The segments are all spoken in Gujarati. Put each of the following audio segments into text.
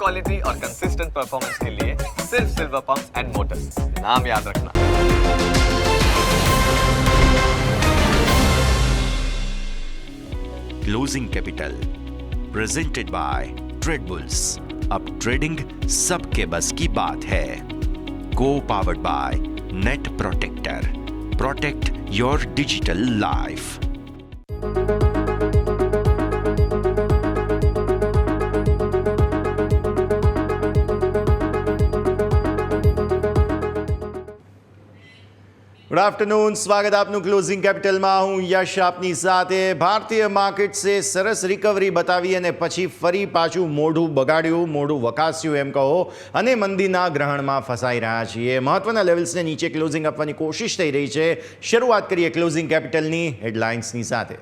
क्वालिटी और कंसिस्टेंट परफॉर्मेंस के लिए सिर्फ सिल्वर पंप्स एंड मोटर्स, नाम याद रखना। Closing capital presented by Trade Bulls. अब ट्रेडिंग सबके बस की बात है। को powered by net protector. Protect your digital life. Good afternoon, સ્વાગત આપનું ક્લોઝિંગ કેપિટલમાં. હું યશ આપની સાથે. ભારતીય માર્કેટ્સે સરસ રિકવરી બતાવી અને પછી ફરી પાછું મોઢું બગાડ્યું, મોઢું વકાસ્યું એમ કહો, અને મંદીના ગ્રહણમાં ફસાઈ રહ્યા છીએ. મહત્વના લેવલ્સને નીચે ક્લોઝિંગ આપવાની કોશિશ થઈ રહી છે. શરૂઆત કરીએ ક્લોઝિંગ કેપિટલની હેડલાઇન્સની સાથે.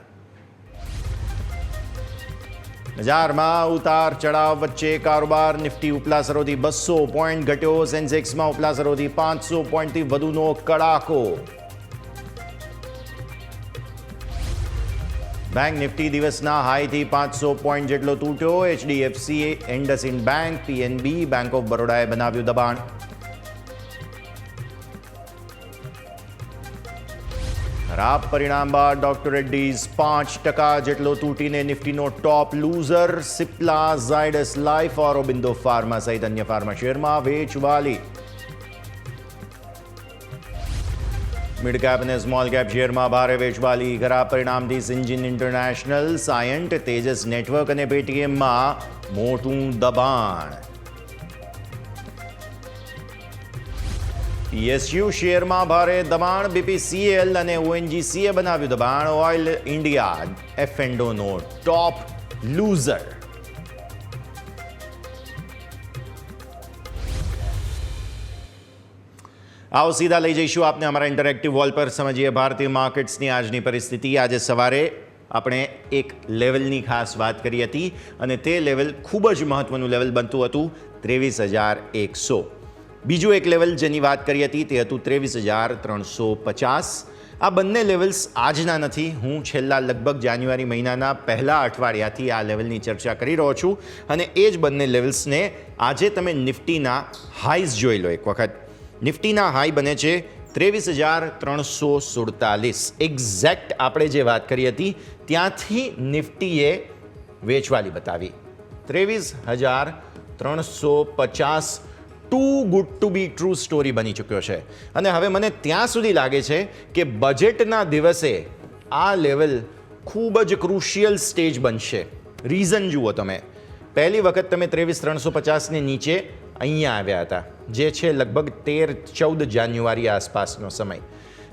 બજારમાં ઉતાર ચઢાવ વચ્ચે કારોબાર. નિફ્ટી ઉપલા સરોથી 200 પોઈન્ટ ઘટ્યો. સેન્સેક્સમાં ઉપલા સરોથી 500 પોઈન્ટથી વધુનો કડાકો. બેંક નિફ્ટી દિવસના હાઈથી 500 પોઈન્ટ જેટલો તૂટ્યો. HDFC, IndusInd bank, PNB, bank of બરોડાએ બનાવ્યું દબાણ. ખરાબ પરિણામ બાદ ડોક્ટર રેડ્ડીઝ 5% જેટલો તૂટીને નિફ્ટીનો top loser. Cipla, Zydus life, Aurobindo pharma સહિત અન્ય ફાર્મા શેરમાં વેચવાલી. મિડ કેપ અને સ્મોલ કેપ શેરમાં ભારે વેચવાલી. ખરાબ પરિણામથી સિન્જિન ઇન્ટરનેશનલ, સાયન્ટ, તેજસ નેટવર્ક અને પેટીએમમાં મોટું દબાણ. પીએસયુ શેરમાં ભારે દબાણ. બીપીસીએલ અને ઓએનજીસીએ બનાવ્યું દબાણ. ઓઇલ ઇન્ડિયા એફએન્ડોનો ટોપ લૂઝર. આવો સીધા લઈ જઈશું આપને અમારા ઇન્ટરેક્ટિવ વોલ પર. સમજીએ ભારતીય માર્કેટ્સની આજની પરિસ્થિતિ. આજે સવારે આપણે એક લેવલની ખાસ વાત કરી હતી અને તે લેવલ ખૂબ જ મહત્વનું લેવલ બનતું હતું 23,100. બીજું એક લેવલ જેની વાત કરી હતી તે હતું 23,350. આ બંને લેવલ્સ આજના નથી. હું છેલ્લા લગભગ જાન્યુઆરી મહિનાના પહેલા અઠવાડિયાથી આ લેવલની ચર્ચા કરી રહ્યો છું અને એ જ બંને લેવલ્સને આજે તમે નિફ્ટીના હાઈઝ જોઈ લો એક વખત. નિફ્ટીના હાઈ બને છે 23,347. એક્ઝેક્ટ આપણે જે વાત કરી હતી ત્યાંથી નિફ્ટીએ વેચવાલી બતાવી. 23,350 too good to be true story બની ચૂક્યો છે. અને હવે મને ત્યાં સુધી લાગે છે કે બજેટના દિવસે આ લેવલ ખૂબ જ ક્રુશિયલ સ્ટેજ બનશે. રીઝન જુઓ તમે. પહેલી વખત તમે 23,350 ને નીચે અહીંયા આવ્યા હતા, જે છે લગભગ 13-14 જાન્યુઆરી આસપાસનો સમય.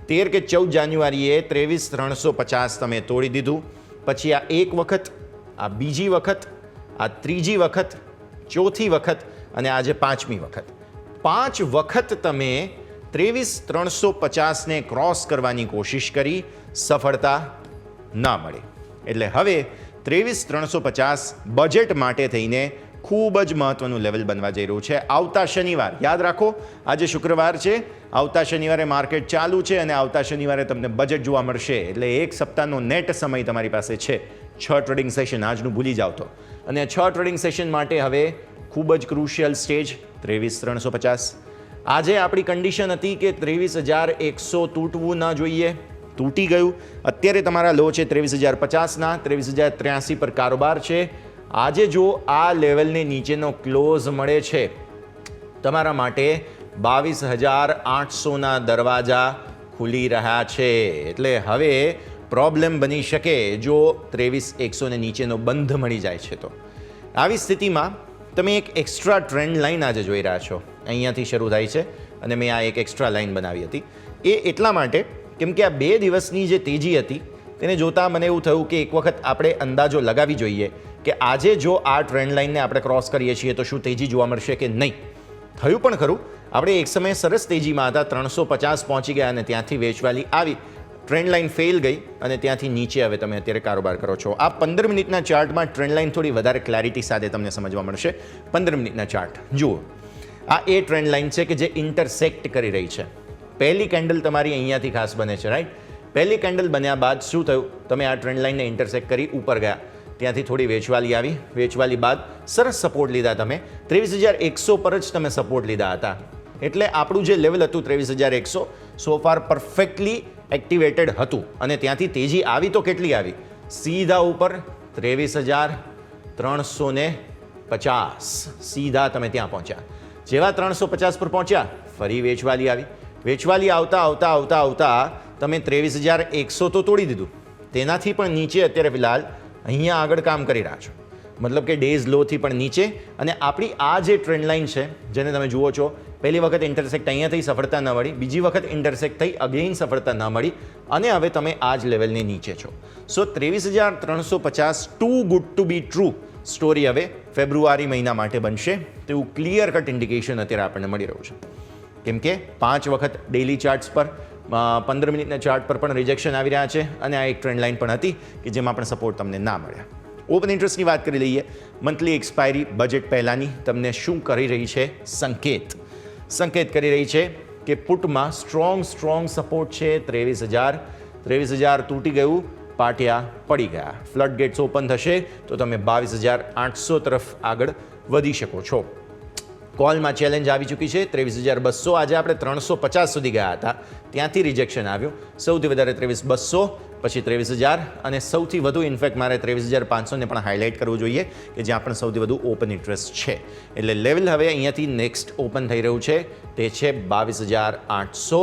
13 કે 14 જાન્યુઆરીએ 23,350 તમે તોડી દીધું. પછી આ એક વખત, આ બીજી વખત, આ ત્રીજી વખત, ચોથી વખત અને આજે પાંચમી વખત. 5 વખત તમે 23,350 ને ક્રોસ કરવાની કોશિશ કરી, સફળતા ના મળી. એટલે હવે 23,350 બજેટ માટે થઈને ખૂબ જ મહત્વનું લેવલ બનવા જઈ રહ્યું છે. આવતા શનિવાર, યાદ રાખો આજે શુક્રવાર છે, આવતા શનિવારે માર્કેટ ચાલુ છે અને આવતા શનિવારે તમને બજેટ જોવા મળશે. એટલે એક સપ્તાહનો નેટ સમય તમારી પાસે છે. 6 ટ્રેડિંગ સેશન આજનું ભૂલી જાવ તો. અને 6 ટ્રેડિંગ સેશન માટે હવે ખૂબ જ ક્રુશિયલ સ્ટેજ 23,350. આજે આપણી કન્ડિશન હતી કે 23,100 તૂટવું ન જોઈએ. તૂટી ગયું. અત્યારે તમારા લો છે 23,050ના. 23,083 પર કારોબાર છે. આજે જો આ લેવલને નીચેનો ક્લોઝ મળે છે, તમારા માટે 22,800ના દરવાજા ખુલી રહ્યા છે. એટલે હવે પ્રોબ્લેમ બની શકે જો 23,100 ને નીચેનો બંધ મળી જાય છે તો. આવી સ્થિતિમાં તમે એક એક્સ્ટ્રા ટ્રેન્ડ લાઇન આજે જોઈ રહ્યા છો. અહીંયાથી શરૂ થાય છે અને મેં આ એક એક્સ્ટ્રા લાઇન બનાવી હતી. એ એટલા માટે કેમ કે આ 2 દિવસની જે તેજી હતી તેને જોતાં મને એવું થયું કે એક વખત આપણે અંદાજો લગાવી જોઈએ કે આજે જો આ ટ્રેન્ડ લાઇનને આપણે ક્રોસ કરીએ છીએ તો શું તેજી જોવા મળશે કે નહીં. થયું પણ ખરું. આપણે એક સમયે સરસ તેજીમાં હતા, 350 પહોંચી ગયા અને ત્યાંથી વેચવાલી આવી. ટ્રેન્ડ લાઇન ફેલ ગઈ અને ત્યાંથી નીચે હવે તમે અત્યારે કારોબાર કરો છો. આ 15 મિનિટના ચાર્ટમાં ટ્રેન્ડ લાઇન થોડી વધારે ક્લેરિટી સાથે તમને સમજવા મળશે. 15 મિનિટના ચાર્ટ જુઓ. આ એ ટ્રેન્ડ લાઇન છે કે જે ઇન્ટરસેક્ટ કરી રહી છે. પહેલી કેન્ડલ તમારી અહીંયાથી ખાસ બને છે, રાઈટ. પહેલી કેન્ડલ બન્યા બાદ શું થયું? તમે આ ટ્રેન્ડ લાઇનને ઇન્ટરસેક્ટ કરી ઉપર ગયા. ત્યાંથી થોડી વેચવાલી આવી, વેચવાલી બાદ સરસ સપોર્ટ લીધા તમે, 23,100 પર જ તમે સપોર્ટ લીધા હતા. એટલે આપણું જે લેવલ હતું 23,100 સો ફાર પરફેક્ટલી એક્ટિવેટેડ હતું અને ત્યાંથી તેજી આવી તો કેટલી આવી, સીધા ઉપર 23,350 સીધા તમે ત્યાં પહોંચ્યા. જેવા 350 પર પહોંચ્યા ફરી વેચવાલી આવી, વેચવાલી આવતા આવતા આવતા આવતા તમે 23,100 તો તોડી દીધું, તેનાથી પણ નીચે અત્યારે ફિલહાલ અહીંયા આગળ કામ કરી રહ્યા છો, મતલબ કે ડેઝ લોથી પણ નીચે. અને આપણી આ જે ટ્રેન્ડ લાઇન છે જેને તમે જુઓ છો, પહેલી વખત ઇન્ટરસેક્ટ અહીંયાથી સફળતા ન મળી, બીજી વખત ઇન્ટરસેક્ટ થઈ અગેઇન સફળતા ન મળી અને હવે તમે આ જ લેવલની નીચે છો. So 23,350 too good to be true story હવે ફેબ્રુઆરી મહિના માટે બનશે તેવું ક્લિયર કટ ઇન્ડિકેશન અત્યારે આપણને મળી રહ્યું છે. કેમ કે 5 વખત ડેઇલી ચાર્ટ્સ પર 15 મિનિટના ચાર્ટ પર પણ રિજેક્શન આવી રહ્યા છે અને આ એક ટ્રેન્ડ લાઇન પણ હતી કે જેમાં પણ સપોર્ટ તમને ના મળ્યા. ઓપન ઇન્ટરેસ્ટની વાત કરી લઈએ. મંથલી એક્સપાયરી બજેટ પહેલાંની તમને શું કરી રહી છે? સંકેત કરી રહી છે કે પુટમાં સ્ટ્રોંગ સપોર્ટ છે 23,000 તૂટી ગયું, પાટિયા પડી ગયા. ફ્લડ ગેટ્સ ઓપન થશે તો તમે 22,800 તરફ આગળ વધી શકો છો. કોલમાં ચેલેન્જ આવી ચૂકી છે 23,200. આજે આપણે 350 સુધી ગયા હતા, ત્યાંથી રિજેક્શન આવ્યું. સૌથી વધારે 23,200, પછી 23,000 અને સૌથી વધુ ઇનફેક્ટ મારે 23,500 ને પણ હાઇલાઇટ કરવું જોઈએ કે જ્યાં પણ સૌથી વધુ ઓપન ઇન્ટરેસ્ટ છે. એટલે લેવલ હવે અહીંયાથી નેક્સ્ટ ઓપન થઈ રહ્યું છે તે છે 22,800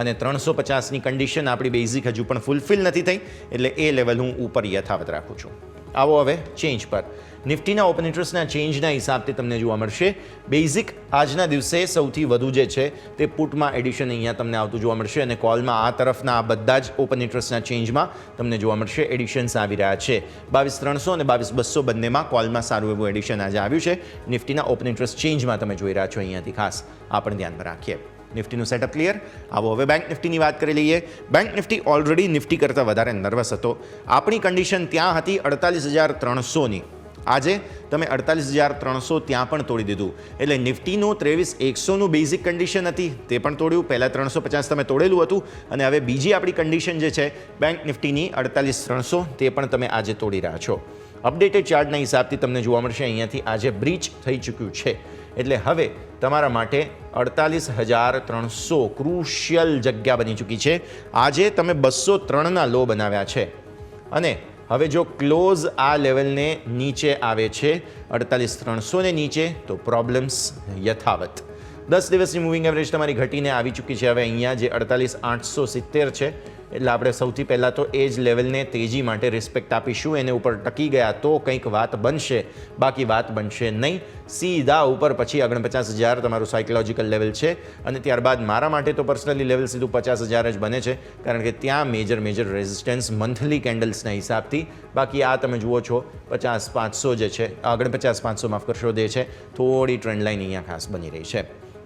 અને 350ની કન્ડિશન આપણી બેઝિક હજુ પણ ફૂલફિલ નથી થઈ, એટલે એ લેવલ હું ઉપર યથાવત રાખું છું. આવો હવે ચેન્જ પર. નિફ્ટીના ઓપન ઇન્ટરેસ્ટના ચેન્જના હિસાબથી તમને જોવા મળશે. બેઝિક આજના દિવસે સૌથી વધુ જે છે તે પુટમાં એડિશન અહીંયા તમને આવતું જોવા મળશે અને કોલમાં આ તરફના આ બધા જ ઓપન ઇન્ટરેસ્ટના ચેન્જમાં તમને જોવા મળશે એડિશન્સ આવી રહ્યા છે. 22,300 અને 22,200 બંનેમાં કોલમાં સારું એવું એડિશન આજે આવ્યું છે. નિફ્ટીના ઓપન ઇન્ટરેસ્ટ ચેન્જમાં તમે જોઈ રહ્યા છો અહીંયાથી ખાસ આ પણ ધ્યાનમાં રાખીએ. નિફ્ટીનું સેટઅપ ક્લિયર. આવો હવે બેંક નિફ્ટીની વાત કરી લઈએ. બેંક નિફ્ટી ઓલરેડી નિફ્ટી કરતાં વધારે નર્વસ હતો. આપણી કન્ડિશન ત્યાં હતી 48,300ની. આજે તમે 48,300 ત્યાં પણ તોડી દીધું, એટલે નિફ્ટીનું 23,100નું બેઝિક કન્ડિશન હતી તે પણ તોડ્યું. પહેલાં 350 તમે તોડેલું હતું અને હવે બીજી આપણી કન્ડિશન જે છે બેંક નિફ્ટીની 48,300 તે પણ તમે આજે તોડી રહ્યા છો. અપડેટેડ ચાર્ટના હિસાબથી તમને જોવા મળશે અહીંયાથી આજે બ્રીચ થઈ ચૂક્યું છે, એટલે હવે તમારા માટે 48,300 ક્રુશિયલ જગ્યા બની ચૂકી છે. આજે તમે 203ના લો બનાવ્યા છે અને હવે જો ક્લોઝ આ લેવલને નીચે આવે છે 48,300 ને નીચે તો પ્રોબ્લેમ્સ યથાવત. 10 દિવસની મૂવિંગ એવરેજ તમારી ઘટીને આવી ચૂકી છે હવે અહીંયા જે 48,870 છે, એટલે આપણે સૌથી પહેલાં તો એ જ લેવલને તેજી માટે રિસ્પેક્ટ આપીશું. એને ઉપર ટકી ગયા તો કંઈક વાત બનશે, બાકી વાત બનશે નહીં. સીધા ઉપર પછી 49,000 તમારું સાયકોલોજીકલ લેવલ છે અને ત્યારબાદ મારા માટે તો પર્સનલી લેવલ સીધું 50,000 જ બને છે, કારણ કે ત્યાં મેજર રેઝિસ્ટન્સ મંથલી કેન્ડલ્સના હિસાબથી. બાકી આ તમે જુઓ છો 50,500 જે છે, 49,500 માફ કરશો દે છે, થોડી ટ્રેન્ડ લાઇન અહીંયા ખાસ બની રહી છે.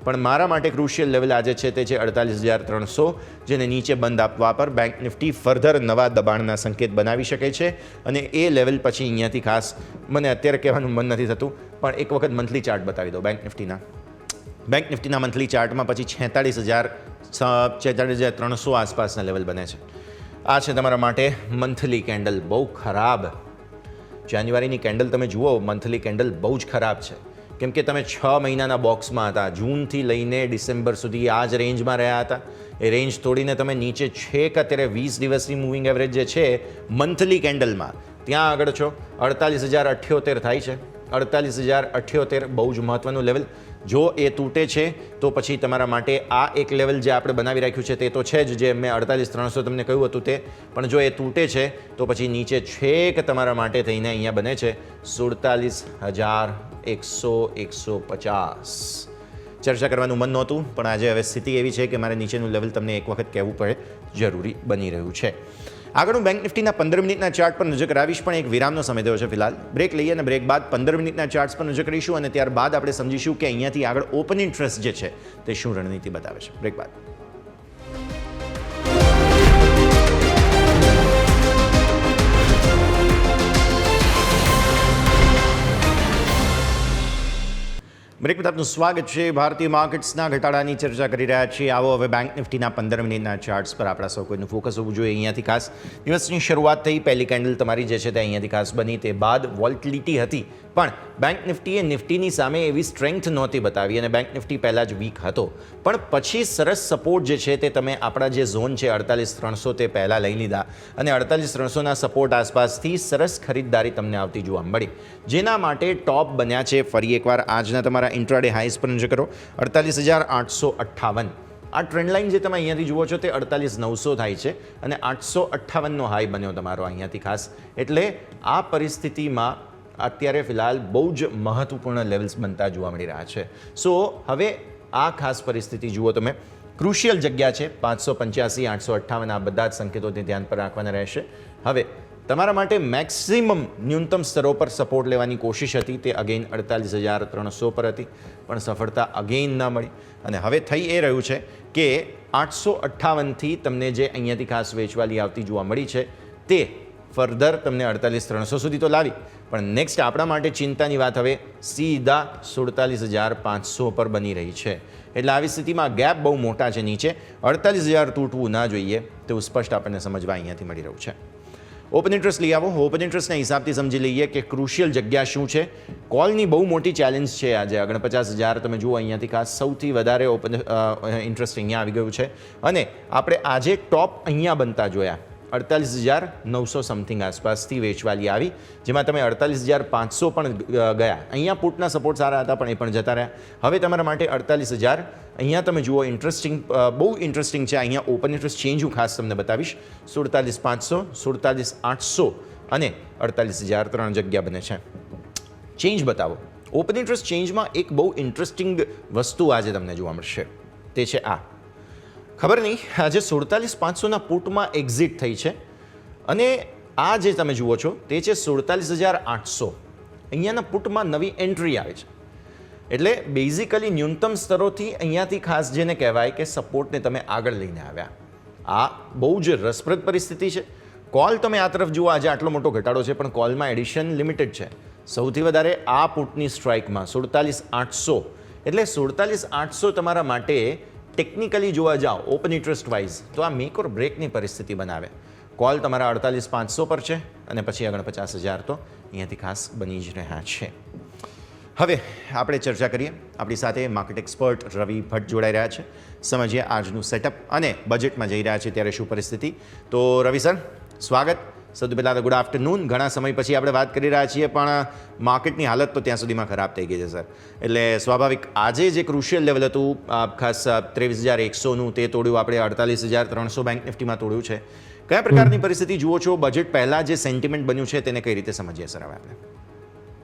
પણ મારા માટે ક્રુશિયલ લેવલ આજે છે તે છે 48,300, જેને નીચે બંધ આપવા પર બેંક નિફ્ટી ફર્ધર નવા દબાણના સંકેત બનાવી શકે છે અને એ લેવલ પછી અહીંયાથી ખાસ મને અત્યારે કહેવાનું મન નથી થતું, પણ એક વખત મંથલી ચાર્ટ બતાવી દો બેંક નિફ્ટીના મંથલી ચાર્ટમાં પછી 46,300 આસપાસના લેવલ બને છે. આ છે તમારા માટે મંથલી કેન્ડલ. બહુ ખરાબ જાન્યુઆરીની કેન્ડલ તમે જુઓ, મંથલી કેન્ડલ બહુ જ ખરાબ છે. કેમ કે તમે 6 મહિનાના બોક્સમાં હતા, જૂનથી લઈને ડિસેમ્બર સુધી આ જ રેન્જમાં રહ્યા હતા. એ રેન્જ તોડીને તમે નીચે છેક અત્યારે 20 દિવસની મૂવિંગ એવરેજ જે છે મંથલી કેન્ડલમાં ત્યાં આગળ છો. 48,078 થાય છે. 48,078 બહુ જ મહત્ત્વનું લેવલ. જો એ તૂટે છે તો પછી તમારા માટે આ એક લેવલ જે આપણે બનાવી રાખ્યું છે તે તો છે જ, જે મેં 48,300 તમને કહ્યું હતું તે, પણ જો એ તૂટે છે તો પછી નીચે છેક તમારા માટે થઈને અહીંયા બને છે 47,100-150. ચર્ચા કરવાનું મન નહોતું, પણ આજે હવે સ્થિતિ એવી છે કે મારે નીચેનું લેવલ તમને એક વખત કહેવું પડે જરૂરી બની રહ્યું છે. આગળ હું બેંક નિફ્ટીના 15 મિનિટના ચાર્ટ પર નજર કરાવીશ, પણ એક વિરામનો સમય થયો છે ફિલહાલ. બ્રેક લઈએ અને બ્રેક બાદ 15 મિનિટના ચાર્ટ્સ પર નજર કરીશું અને ત્યારબાદ આપણે સમજીશું કે અહીંયાથી આગળ ઓપન ઇન્ટરેસ્ટ જે છે તે શું રણનીતિ બતાવે છે. બ્રેક બાદ. બ્રેક બાદ આપનું સ્વાગત છે. ભારતીય માર્કેટ્સના ઘટાડાની ચર્ચા કરી રહ્યા છીએ. આવો હવે બેંક નિફ્ટીના 15 મિનિટના ચાર્ટ્સ પર આપણા સૌ કોઈનું ફોકસ હોવું જોઈએ. અહીંયાથી ખાસ દિવસની શરૂઆત થઈ, પહેલી કેન્ડલ તમારી જે છે તે અહીંયાથી ખાસ બની, તે બાદ વોલ્ટિલિટી હતી, પણ બેંક નિફ્ટીએ નિફ્ટીની સામે એવી સ્ટ્રેન્થ નહોતી બતાવી અને બેંક નિફ્ટી પહેલાં જ વીક હતો. પણ પછી સરસ સપોર્ટ જે છે તે તમે આપણા જે ઝોન છે 48,300 તે પહેલાં લઈ લીધા અને 48,300ના સપોર્ટ આસપાસથી સરસ ખરીદદારી તમને આવતી જોવા મળી, જેના માટે ટોપ બન્યા છે. ફરી એકવાર આજના તમારા ઇન્ટ્રાડે હાઈસ પર નજર કરો, 48,858. આ ટ્રેન્ડ લાઇન જે તમે અહીંયાથી જુઓ છો તે 48,900 થાય છે અને 858નો હાઈ બન્યો તમારો અહીંયાથી ખાસ. એટલે આ પરિસ્થિતિમાં અત્યારે ફિલહાલ બહુ જ મહત્વપૂર્ણ લેવલ્સ બનતા જોવા મળી રહ્યા છે. સો હવે આ ખાસ પરિસ્થિતિ જુઓ તમે, ક્રુશિયલ જગ્યા છે 585, 858, આ બધા જ સંકેતોને ધ્યાન પર રાખવાના રહેશે. હવે તમારા માટે મેક્સિમમ ન્યૂનતમ સ્તરો પર સપોર્ટ લેવાની કોશિશ હતી, તે અગેઇન 48,300 પર હતી, પણ સફળતા અગેઇન ન મળી. અને હવે થઈ એ રહ્યું છે કે 858થી તમને જે અહીંયાથી ખાસ વેચવાલી આવતી જોવા મળી છે તે ફર્ધર તમને 48,300 સુધી તો લાવી, પણ નેક્સ્ટ આપણા માટે ચિંતાની વાત હવે સીધા 47,500 પર બની રહી છે. એટલે આવી સ્થિતિમાં ગેપ બહુ મોટા છે નીચે, 48,000 તૂટવું ના જોઈએ તેવું સ્પષ્ટ આપણને સમજવા અહીંયાથી મળી રહ્યું છે. ઓપન ઇન્ટરેસ્ટ લઈ આવો. ઓપન ઇન્ટરેસ્ટના હિસાબથી સમજી લઈએ કે ક્રુશિયલ જગ્યા શું છે. કોલની બહુ મોટી ચેલેન્જ છે આજે. 49,000 તમે જુઓ અહીંયાથી ખાસ સૌથી વધારે ઓપન ઇન્ટરેસ્ટ અહીંયા આવી ગયું છે અને આપણે આજે ટોપ અહીંયા બનતા જોયા. 48,900 સમથિંગ આસપાસથી વેચવાલી આવી, જેમાં તમે 48,500 પણ ગયા. અહીંયા પુટના સપોર્ટ સારા હતા પણ એ પણ જતા રહ્યા. હવે તમારા માટે 48,000 અહીંયા તમે જુઓ ઇન્ટરેસ્ટિંગ, બહુ ઇન્ટરેસ્ટિંગ છે. અહીંયા ઓપન ઇન્ટરેસ્ટ ચેન્જ હું ખાસ તમને બતાવીશ. 47,500, 47,800 અને 48,000 ત્રણ જગ્યા બને છે. ચેન્જ બતાવો. ઓપન ઇન્ટરેસ્ટ ચેન્જમાં એક બહુ ઇન્ટરેસ્ટિંગ વસ્તુ આજે તમને જોવા મળશે, તે છે આ. ખબર નહીં, આજે 47,500ના પુટમાં એક્ઝિટ થઈ છે અને આ જે તમે જુઓ છો તે છે 47,800. અહીંયાના પુટમાં નવી એન્ટ્રી આવી છે. એટલે બેઝિકલી ન્યૂનતમ સ્તરોથી અહીંયાથી ખાસ જેને કહેવાય કે સપોર્ટને તમે આગળ લઈને આવ્યા. આ બહુ જ રસપ્રદ પરિસ્થિતિ છે. કોલ તમે આ તરફ જુઓ, આજે આટલો મોટો ઘટાડો છે પણ કોલમાં એડિશન લિમિટેડ છે. સૌથી વધારે આ પુટની સ્ટ્રાઇકમાં 47,800. એટલે 47,800 તમારા માટે ટેકનિકલી જોવા જાઓ ઓપન ઇન્ટરેસ્ટ વાઇઝ તો આ મેક ઓર બ્રેકની પરિસ્થિતિ બનાવે. કોલ તમારા 48,500 પર છે અને પછી 49,000 તો અહીંયાથી ખાસ બની જ રહ્યા છે. હવે આપણે ચર્ચા કરીએ. આપણી સાથે માર્કેટ એક્સપર્ટ રવિ ભટ્ટ જોડાઈ રહ્યા છે. સમજીએ આજનું સેટઅપ અને બજેટમાં જઈ રહ્યા છે ત્યારે શું પરિસ્થિતિ. તો રવિ સર, સ્વાગત. સૌથી પહેલાં તો ગુડ આફ્ટરનૂન. ઘણા સમય પછી આપણે વાત કરી રહ્યા છીએ પણ માર્કેટની હાલત તો ત્યાં સુધીમાં ખરાબ થઈ ગઈ છે સર. એટલે સ્વાભાવિક આજે જે ક્રુશિયલ લેવલ હતું ખાસ 23,100નું તે તોડ્યું આપણે, 48,300 બેંક નિફ્ટીમાં તોડ્યું છે. કયા પ્રકારની પરિસ્થિતિ જુઓ છો? બજેટ પહેલાં જે સેન્ટિમેન્ટ બન્યું છે તેને કઈ રીતે સમજીએ સર હવે આપણે?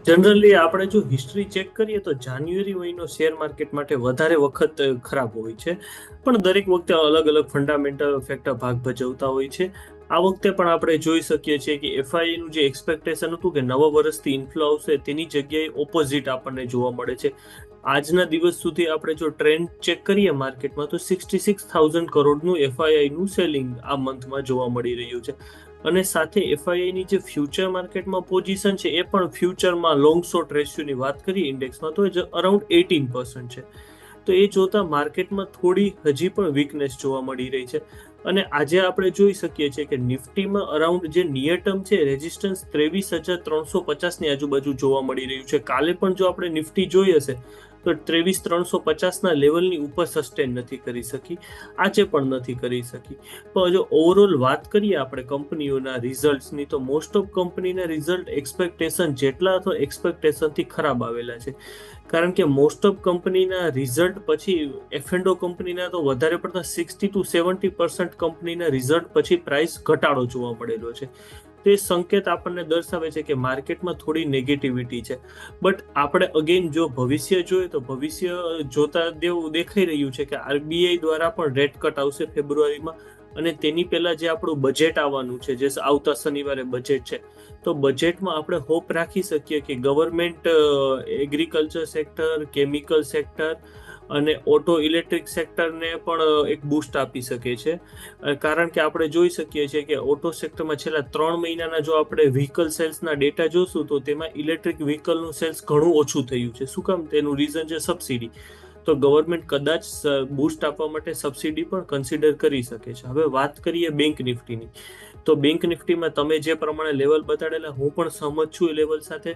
જનરલી આપણે જો હિસ્ટ્રી ચેક કરીએ તો જાન્યુઆરી મહિનો શેર માર્કેટ માટે વધારે વખત ખરાબ હોય છે, પણ દરેક વખતે અલગ અલગ ફંડામેન્ટલ ફેક્ટર ભાગ ભજવતા હોય છે. આ વખતે પણ આપણે જોઈ શકીએ છીએ કે એફઆઈનું જે એક્સપેક્ટેશન હતું કે નવા વર્ષથી ઇન્ફ્લો આવશે તેની જગ્યાએ ઓપોઝિટ આપણને જોવા મળે છે. આજના દિવસ સુધી આપણે જો ટ્રેન્ડ ચેક કરીએ માર્કેટમાં તો 66,000 કરોડનું એફઆઈઆઈનું સેલિંગ આ મંથમાં જોવા મળી રહ્યું છે. અને સાથે એફઆઈઆઈની જે ફ્યુચર માર્કેટમાં પોઝિશન છે એ પણ ફ્યુચરમાં લોંગ શોર્ટ રેશિયોની વાત કરીએ ઇન્ડેક્સમાં તો અરાઉન્ડ 18% છે. તો એ જોતા માર્કેટમાં થોડી હજી પણ વીકનેસ જોવા મળી રહી છે. અને આજે આપણે જોઈ શકીએ છીએ કે નિફ્ટીમાં અરાઉન્ડ જે નિયર ટર્મ છે રેઝિસ્ટન્સ 23,350ની આજુબાજુ જોવા મળી રહ્યું છે. કાલે પણ જો આપણે નિફ્ટી જોઈ હશે તો 23,350ના લેવલની ઉપર સસ્ટેન નથી કરી શકી, આજે પણ નથી કરી શકી. પણ જો ઓવરઓલ વાત કરીએ આપણે કંપનીઓના રિઝલ્ટ્સની તો મોસ્ટ ઓફ કંપનીના રિઝલ્ટ એક્સપેક્ટેશન જેટલા અથવા એક્સપેક્ટેશનથી ખરાબ આવેલા છે. કારણ કે મોસ્ટ ઓફ કંપનીના રિઝલ્ટ પછી એફ&ઓ કંપનીના તો વધારે પડતા 60 to 70% કંપનીના રિઝલ્ટ પછી પ્રાઇસ ઘટાડો જોવા મળેલો છે. તે સંકેત આપણને દર્શાવે છે કે માર્કેટમાં થોડી નેગેટિવિટી છે. બટ આપણે અગેન જો ભવિષ્ય જોઈએ તો ભવિષ્ય જોતા દેખાઈ રહ્યું છે કે આરબીઆઈ દ્વારા પણ રેટ કટ આવશે ફેબ્રુઆરીમાં અને તેની પહેલા જે આપણું બજેટ આવવાનું છે, જે આવતા શનિવારે બજેટ છે, તો બજેટમાં આપણે હોપ રાખી શકીએ કે government agriculture sector, chemical sector અને ઓટો ઇલેક્ટ્રિક સેક્ટરને પણ એક બૂસ્ટ આપી શકે છે, કારણ કે આપણે જોઈ શકીએ છીએ કે ઓટો સેક્ટરમાં છેલ્લા 3 મહિનાના જો આપણે વ્હીકલ સેલ્સના ડેટા જોશું તો તેમાં ઇલેક્ટ્રિક વ્હીકલનું સેલ્સ ઘણું ઓછું થયું છે. શું કામ? તેનું રીઝન છે સબસિડી. તો ગવર્મેન્ટ કદાચ બૂસ્ટ આપવા માટે સબસિડી પણ કન્સિડર કરી શકે છે. હવે વાત કરીએ બેંક નિફ્ટીની, તો બેંક નિફ્ટીમાં તમે જે પ્રમાણે લેવલ બતાડેલા હું પણ સહમત છું એ લેવલ સાથે.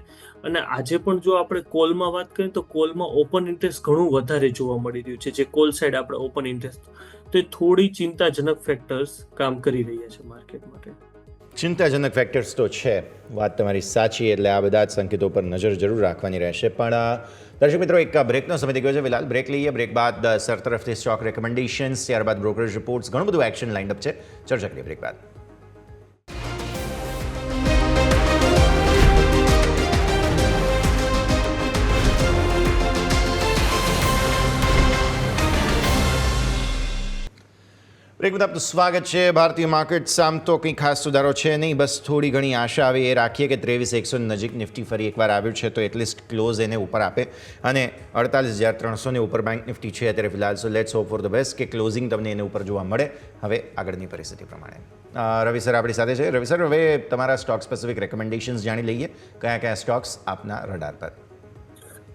અને આજે પણ જો આપણે કોલમાં વાત કરીએ તો કોલમાં ઓપન ઇન્ટરેસ્ટ ઘણું વધારે જોવા મળી રહ્યું છે. જે કોલ સાઈડ આપણે ઓપન ઇન્ટરેસ્ટ, તો એ થોડી ચિંતાજનક ફેક્ટર્સ કામ કરી રહ્યા છે માર્કેટ માટે. ચિંતાજનક ફેક્ટર્સ તો છે, વાત તમારી સાચી, એટલે આ બધા જ સંકેતો પર નજર જરૂર રાખવાની રહેશે. પણ દર્શક મિત્રો, એક બ્રેકનો સમય થઈ ગયો છે. ફિલહાલ બ્રેક લઈએ. બ્રેક બાદ સર તરફથી સ્ટોક રેકમેન્ડેશન્સ, ત્યારબાદ બ્રોકરેજ રિપોર્ટ્સ, ઘણું બધું એક્શન લાઇન્ડ અપ છે. ચર્ચા કરીએ બ્રેક બાદ. બ્રેક બાદ આપનું સ્વાગત છે. ભારતીય માર્કેટ્સ આમ તો કંઈ ખાસ સુધારો છે નહીં, બસ થોડી ઘણી આશા આવે એ રાખીએ કે 23,100 નજીક નિફ્ટી ફરી એકવાર આવ્યું છે તો એટલીસ્ટ ક્લોઝ એને ઉપર આપે, અને 48,300 ને ઉપર બેંક નિફ્ટી છે અત્યારે ફિલહાલ. So let's hope for the best કે ક્લોઝિંગ તમને એને ઉપર જોવા મળે હવે આગળની પરિસ્થિતિ પ્રમાણે. રવિ સર આપણી સાથે છે. રવિ સર, હવે તમારા સ્ટોક સ્પેસિફિક રેકમેન્ડેશન્સ જાણી લઈએ. કયા કયા સ્ટોક્સ આપના રડાર પર?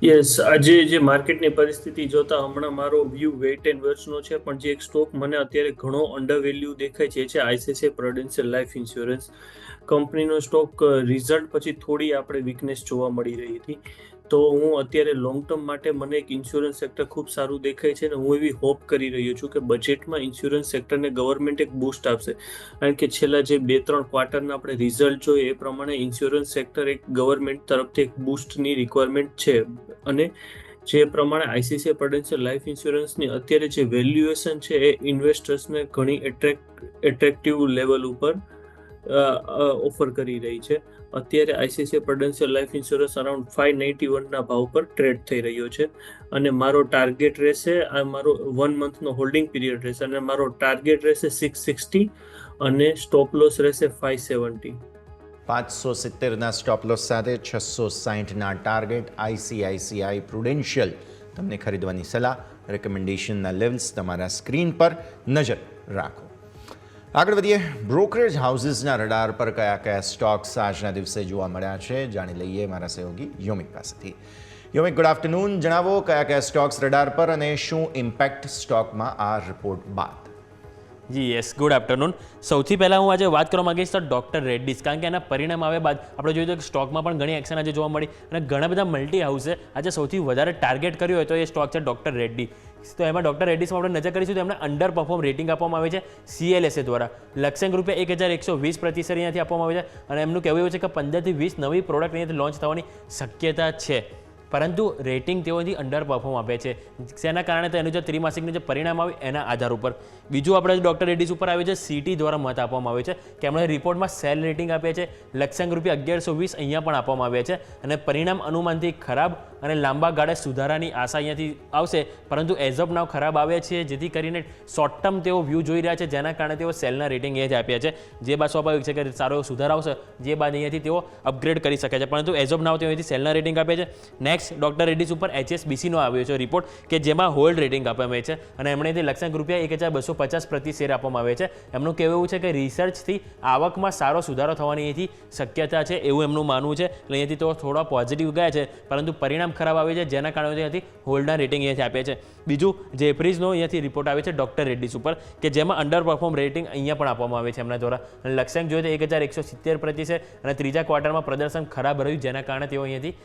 યસ, આજે જે માર્કેટની પરિસ્થિતિ જોતા હમણાં મારો વ્યૂ વેઇટ એન્ડ વોચનો છે, પણ જે એક સ્ટોક મને અત્યારે ઘણો અંડર વેલ્યુ દેખાય છે એ છે આઈસીઆઈસીઆઈ પ્રુડેન્શિયલ લાઈફ ઇન્સ્યોરન્સ કંપનીનો સ્ટોક. રિઝલ્ટ પછી થોડી આપણે વીકનેસ જોવા મળી રહી હતી, તો હું અત્યારે લોંગ ટર્મ માટે મને એક ઇન્સ્યોરન્સ સેક્ટર ખૂબ સારું દેખાય છે, અને હું એવી હોપ કરી રહ્યો છું કે બજેટમાં ઇન્સ્યોરન્સ સેક્ટરને ગવર્મેન્ટ એક બૂસ્ટ આપશે, કારણ કે છેલ્લા જે 2-3 ક્વાર્ટરના આપણે રિઝલ્ટ જોઈએ એ પ્રમાણે ઇન્સ્યોરન્સ સેક્ટર એક ગવર્મેન્ટ તરફથી એક બૂસ્ટની રિક્વાયરમેન્ટ છે. અને જે પ્રમાણે આઈસીઆઈસીઆઈ પ્રુડેન્શિયલ લાઈફ ઇન્સ્યોરન્સની અત્યારે જે વેલ્યુએશન છે એ ઇન્વેસ્ટર્સને ઘણી એટ્રેક્ટિવ લેવલ ઉપર ઓફર કરી રહી છે. અત્યારે ICICI prudential life insurance around 591ના ભાવ પર ટ્રેડ થઈ રહ્યો છે, અને મારો ટાર્ગેટ રહેશે, આ મારો 1 મંથનો હોલ્ડિંગ પીરિયડ રહેશે, અને મારો ટાર્ગેટ રહેશે 660 અને સ્ટોપ લોસ રહેશે 570. 570ના સ્ટોપ લોસ સાથે 660ના ટાર્ગેટ. આઈસીઆઈસીઆઈ પ્રુડેન્શિયલ તમને ખરીદવાની સલાહ. રેકમેન્ડેશનના લેવલ્સ તમારા સ્ક્રીન પર નજર રાખો. આગળ વધીએ. બ્રોકરેજ હાઉસીસના રડાર પર કયા કયા સ્ટોક્સ આજના દિવસે જોવા મળ્યા છે જાણી લઈએ મારા સહયોગી યોમિક પાસેથી. યોમિક, ગુડ આફ્ટરનૂન. જણાવો કયા કયા સ્ટોક્સ રડાર પર અને શું ઇમ્પેક્ટ સ્ટોકમાં આ રિપોર્ટ બાદ? જી યસ, ગુડ આફ્ટરનૂન. સૌથી પહેલાં હું આજે વાત કરવા માંગીશ તો ડૉક્ટર રેડ્ડીઝ, કારણ કે એના પરિણામ આવ્યા બાદ આપણે જોયું કે સ્ટોકમાં પણ ઘણી એક્શન આજે જોવા મળી, અને ઘણા બધા મલ્ટી હાઉસે આજે સૌથી વધારે ટાર્ગેટ કર્યું હોય તો એ સ્ટોક છે ડૉક્ટર રેડ્ડી. તો એમાં ડૉક્ટર રેડ્ડીઝમાં આપણે નજર કરીશું તો એમને અંડર પરફોર્મ રેટિંગ આપવામાં આવે છે CLSA દ્વારા. લક્ષ્યાંક રૂપિયા 1,120 અહીંયાથી આપવામાં આવે છે, અને એમનું કહેવું એવું છે કે 15 થી 20 નવી પ્રોડક્ટ અહીંયાથી લોન્ચ થવાની શક્યતા છે, પરંતુ રેટિંગ તેઓથી અંડર પરફોર્મ આપે છે. જેના કારણે તો એનું જે ત્રિમાસિકનું જે પરિણામ આવ્યું એના આધાર ઉપર. બીજું આપણે ડૉક્ટર રેડ્ડીઝ ઉપર આવે છે CT દ્વારા મત આપવામાં આવે છે કે એમણે રિપોર્ટમાં સેલ રેટિંગ આપ્યા છે. લક્ષ્યાંક રૂપિયા 1120 અહીંયા પણ આપવામાં આવ્યા છે, અને પરિણામ અનુમાનથી ખરાબ અને લાંબા ગાળે સુધારાની આશા અહીંયાથી આવશે, પરંતુ એઝ ઓફ નાવ ખરાબ આવે છે, જેથી કરીને શોર્ટ ટર્મ તેઓ વ્યૂ જોઈ રહ્યા છે, જેના કારણે તેઓ સેલના રેટિંગ અહીંયાથી આપ્યા છે. જે બાદ સ્વાભાવિક છે કે સારો સુધાર આવશે, જે બાદ અહીંયાથી તેઓ અપગ્રેડ કરી શકે છે, પરંતુ એઝ ઓફ નાવ તેઓ અહીંયાથી સેલના રેટિંગ આપે છે. નેક્સ્ટ ડૉક્ટર રેડ્ડીઝ ઉપર HSBCનો આવ્યો છે રિપોર્ટ કે જેમાં હોલ્ડ રેટિંગ આપવામાં આવે છે, અને એમણે લક્ષ્યાંક રૂપિયા 1,250 પ્રતિ શેર આપવામાં આવે છે. એમનું કહેવું એવું છે કે રિસર્ચથી આવકમાં સારો સુધારો થવાની અહીંથી શક્યતા છે, એવું એમનું માનવું છે. એટલે અહીંયાથી તેઓ થોડા પોઝિટિવ ગયા છે, પરંતુ પરિણામ ખરાબ આવે છે, જેના કારણે અહીંયાથી હોલ્ડના રેટિંગ અહીંયાથી આપે છે. બીજું જેફરીઝનો અહીંયાથી રિપોર્ટ આવે છે ડૉક્ટર રેડ્ડીઝ ઉપર કે જેમાં અંડર પરફોર્મ રેટિંગ અહીંયા પણ આપવામાં આવે છે એમના દ્વારા. અને લક્ષ્યાંક જોઈએ તો 1,170 પ્રતિ શેર, અને ત્રીજા ક્વાર્ટરમાં પ્રદર્શન ખરાબ રહ્યું, જેના કારણે તેઓ અહીંયાથી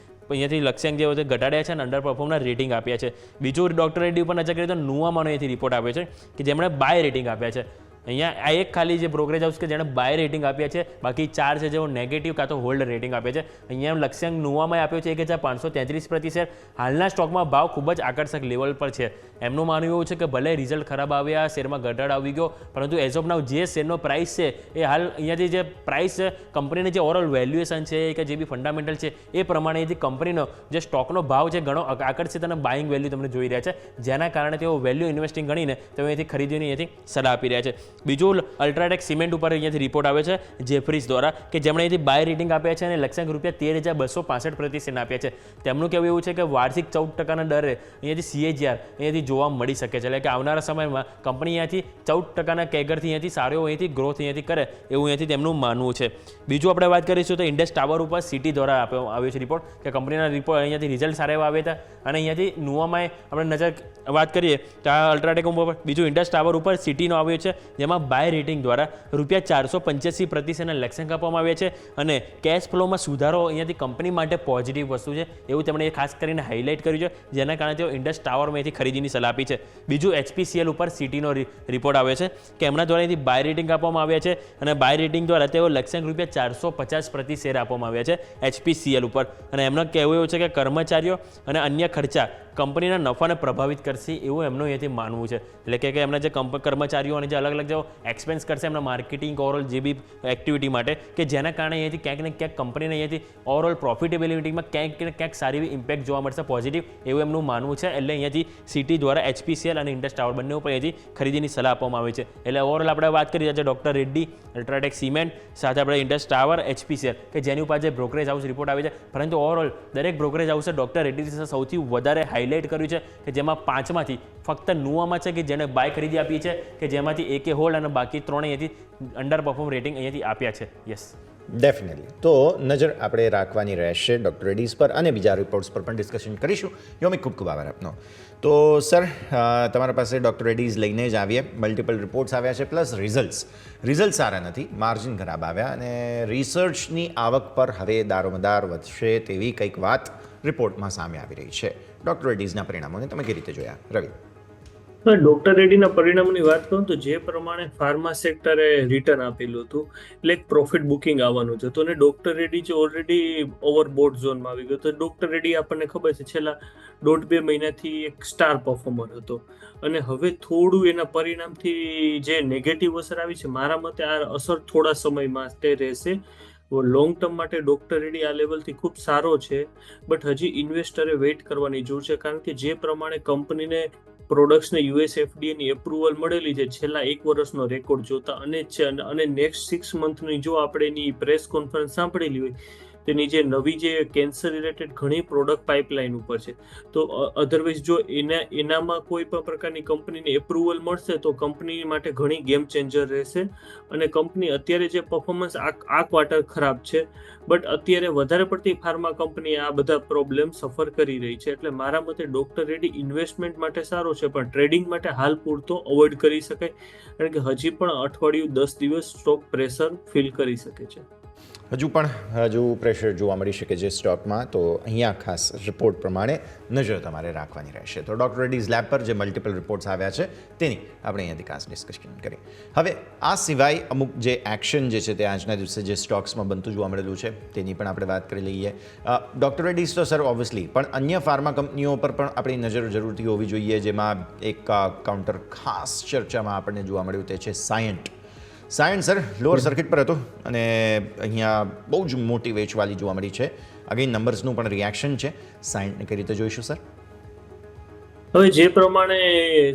લક્ષ્યાંક જે હોય ઘટાડ્યા છે અને અંડર પરફોર્મના રેટિંગ આપ્યા છે. બીજું ડૉક્ટર રેડ્ડી ઉપર નજર કરીએ તો નુવામાનો અહીંયાથી રિપોર્ટ આપ્યો છે કે જેમણે બાય રેટિંગ આપ્યા છે. અહીંયા આ એક ખાલી જે બ્રોકરેજ હાઉસ કે જેણે બાય રેટિંગ આપ્યા છે, બાકી 4 છે જેઓ નેગેટિવ કાં તો હોલ્ડ રેટિંગ આપ્યા છે. અહીંયા લક્ષ્યાંક નુવામાં આપ્યો છે 1,533 પ્રતિ શેર. હાલના સ્ટોકમાં ભાવ ખૂબ જ આકર્ષક લેવલ પર છે. એમનું માનવું એવું છે કે ભલે રિઝલ્ટ ખરાબ આવ્યા, શેરમાં ઘટાડો આવી ગયો, પરંતુ એઝ ઓફ નાવ જે શેરનો પ્રાઇસ છે એ હાલ અહીંયાથી જે પ્રાઇસ છે, કંપનીની જે ઓવરઓલ વેલ્યુએશન છે કે જે બી ફંડામેન્ટલ છે એ પ્રમાણેથી કંપનીનો જે સ્ટોકનો ભાવ છે ઘણો આકર્ષિત અને બાઇંગ વેલ્યુ તમને જોઈ રહ્યા છે, જેના કારણે તેઓ વેલ્યુ ઇન્વેસ્ટિંગ ગણીને તેઓ અહીંથી ખરીદીની અહીંયાથી સલાહ આપી રહ્યા છે. બીજું અલ્ટ્રાટેક સિમેન્ટ ઉપર અહીંયાથી રિપોર્ટ આવે છે જેફરીઝ દ્વારા કે જેમણે અહીંથી બાય રેટિંગ આપ્યા છે અને લક્ષ્યાંક ₹13,265 પ્રતિ શેર આપ્યા છે. તેમનું કહેવું એવું છે કે વાર્ષિક 14% દરે અહીંયાથી CAGR અહીંયાથી જોવા મળી શકે છે. એટલે કે આવનારા સમયમાં કંપની અહીંયાથી 14% કેગરથી અહીંયાથી સારો એવો અહીંયાથી ગ્રોથ અહીંયાથી કરે એવું અહીંયાથી તેમનું માનવું છે. બીજું આપણે વાત કરીશું તો ઇન્ડસ ટાવર ઉપર સિટી દ્વારા આવ્યો છે રિપોર્ટ કે કંપનીના રિપોર્ટ અહીંયાથી રિઝલ્ટ સારા એવા આવ્યા હતા અને અહીંયાથી નુવામાં આપણે નજર વાત કરીએ તો આ અલ્ટ્રાટેક ઉપર બીજું ઇન્ડસ ટાવર ઉપર સિટીનો આવ્યો છે જેમાં બાય રેટિંગ દ્વારા ₹485 પ્રતિ શેરના લક્ષ્યાંક આપવામાં આવ્યા છે અને કેશ ફ્લોમાં સુધારો અહીંયાથી કંપની માટે પોઝિટિવ વસ્તુ છે એવું તેમણે ખાસ કરીને હાઇલાઇટ કર્યું છે, જેના કારણે તેઓ ઇન્ડસ ટાવરમાં અહીંથી ખરીદીની સલાહ આપી છે. બીજું HPCL ઉપર સિટીનો રિપોર્ટ આવ્યો છે કે એમના દ્વારા અહીંથી બાય રેટિંગ આપવામાં આવ્યા છે અને બાય રેટિંગ દ્વારા તેઓ લક્ષ્યાંક ₹450 પ્રતિ શેર આપવામાં આવ્યા છે HPCL ઉપર અને એમનું કહેવું એવું છે કે કર્મચારીઓ અને અન્ય ખર્ચા કંપનીના નફાને પ્રભાવિત કરશે એવું એમનું અહીંયાથી માનવું છે. એટલે કે એમના જે કર્મચારીઓ અને જે અલગ અલગ જે એક્સપેન્સ કરશે એમના માર્કેટિંગ ઓવરઓલ જે બી એક્ટિવિટી માટે કે જેના કારણે અહીંયાથી ક્યાંક ને ક્યાંક કંપનીને અહીંયાથી ઓવરઓલ પ્રોફિટેબિલિટીમાં ક્યાંક ને ક્યાંક સારી એવી ઇમ્પેક્ટ જોવા મળશે પોઝિટિવ એવું એમનું માનવું છે. એટલે અહીંયાથી સિટી દ્વારા HPCL અને ઇન્ડસ ટાવર બંને ઉપર અહીંયાથી ખરીદીની સલાહ આપવામાં આવી છે. એટલે ઓવરઓલ આપણે વાત કરીએ તો ડૉક્ટર રેડ્ડી, અલ્ટ્રાટેક સિમેન્ટ સાથે આપણે ઇન્ડસ ટાવર, HPCL કે જેની ઉપર જે બ્રોકરેજ હાઉસ રિપોર્ટ આવે છે, પરંતુ ઓવરઓલ દરેક બ્રોકરેજ હાઉસે ડૉક્ટર રેડ્ડી સૌથી વધારે હાઇલાઇટ કર્યું છે કે જેમાં 5માંથી ફક્ત નુવામાં છે કે જેને બાય ખરીદી આપી છે કે જેમાંથી એકે હોલ્ડ અને બાકી 3 અહીંયાથી અંડર પરફોર્મ રેટિંગ અહીંયાથી આપ્યા છે. Yes, definitely. તો નજર આપણે રાખવાની રહેશે ડૉક્ટર રેડ્ડીઝ પર અને બીજા રિપોર્ટ્સ પર પણ ડિસ્કશન કરીશું. યોમિક, ખૂબ ખૂબ આભાર આપનો. તો સર, તમારા પાસે ડૉક્ટર રેડ્ડીઝ લઈને જ આવીએ. મલ્ટિપલ રિપોર્ટ્સ આવ્યા છે પ્લસ રિઝલ્ટ સારા નથી, માર્જિન ખરાબ આવ્યા અને રિસર્ચની આવક પર હવે દારોમદાર વધશે તેવી કંઈક વાત રિપોર્ટમાં સામે આવી રહી છે. ડૉક્ટર રેડ્ડીઝના પરિણામોને તમે કેવી રીતે જોયા, રવિ? ડોક્ટર રેડ્ડીના પરિણામોની વાત કરું તો જે પ્રમાણે ફાર્મા સેક્ટરે રિટર્ન આપેલું હતું એટલે એક પ્રોફિટ બુકિંગ આવવાનું જ હતું અને ડોક્ટર રેડ્ડી જે ઓલરેડી ઓવરબોટ ઝોનમાં આવી ગયો તો ડોક્ટર રેડ્ડી આપણને ખબર છે છેલ્લા 1.5-2 મહિનાથી એક સ્ટાર પરફોર્મર હતો અને હવે થોડું એના પરિણામથી જે નેગેટિવ અસર આવી છે, મારા મતે આ અસર થોડા સમયમાં તે રહેશે. લોંગ ટર્મ માટે ડોક્ટર રેડ્ડી આ લેવલથી ખૂબ સારો છે, બટ હજી ઇન્વેસ્ટરે વેઇટ કરવાની જરૂર છે કારણ કે જે પ્રમાણે કંપનીને પ્રોડક્ટ્સને US FDA ની એપ્રુવલ મળેલી છે છેલ્લા 1 વર્ષનો રેકોર્ડ જોતા અને નેક્સ્ટ 6 મંથની જો આપણે એની પ્રેસ કોન્ફરન્સ સાંભળેલી હોય તેની જે નવી જે કેન્સર રિલેટેડ ઘણી પ્રોડક્ટ પાઇપલાઇન ઉપર છે તો અધરવાઇઝ જો એનામાં કોઈ પણ પ્રકારની કંપનીને એપ્રુવલ મળશે તો કંપની માટે ઘણી ગેમ ચેન્જર રહેશે અને કંપની અત્યારે જે પરફોર્મન્સ આ ક્વાર્ટર ખરાબ છે બટ અત્યારે વધારે પડતી ફાર્મા કંપની આ બધા પ્રોબ્લેમ સફર કરી રહી છે. એટલે મારા મતે ડોક્ટર રેડ્ડી ઇન્વેસ્ટમેન્ટ માટે સારો છે પણ ટ્રેડિંગ માટે હાલ પૂરતો અવોઇડ કરી શકાય કારણ કે હજી પણ અઠવાડિયું 10 દિવસ સ્ટોક પ્રેશર ફીલ કરી શકે છે. હજુ પ્રેશર જોવા મળી શકે છે સ્ટોકમાં, તો અહીંયા ખાસ રિપોર્ટ પ્રમાણે નજર તમારે રાખવાની રહેશે. તો ડૉક્ટર રેડ્ડીઝ લેબ પર જે મલ્ટિપલ રિપોર્ટ્સ આવ્યા છે તેની આપણે અહીંયાથી ખાસ ડિસ્કશન કરી. હવે આ સિવાય અમુક જે એક્શન જે છે તે આજના દિવસે જે સ્ટોક્સમાં બનતું જોવા મળેલું છે તેની પણ આપણે વાત કરી લઈએ. ડૉક્ટર રેડ્ડીઝ તો સર ઓબ્વિયસલી, પણ અન્ય ફાર્મા કંપનીઓ પર પણ આપણી નજર જરૂરથી હોવી જોઈએ, જેમાં એક કાઉન્ટર ખાસ ચર્ચામાં આપણને જોવા મળ્યું તે છે સાયન્ટ સર. લોઅર સર્કિટ પર હતો અને અહીંયા બહુ જ મોટી વેચવાલી જોવા મળી છે. અગેન નંબર્સનું પણ રિએક્શન છે. સાયન્ટને કઈ રીતે જોઈશું સર? હવે જે પ્રમાણે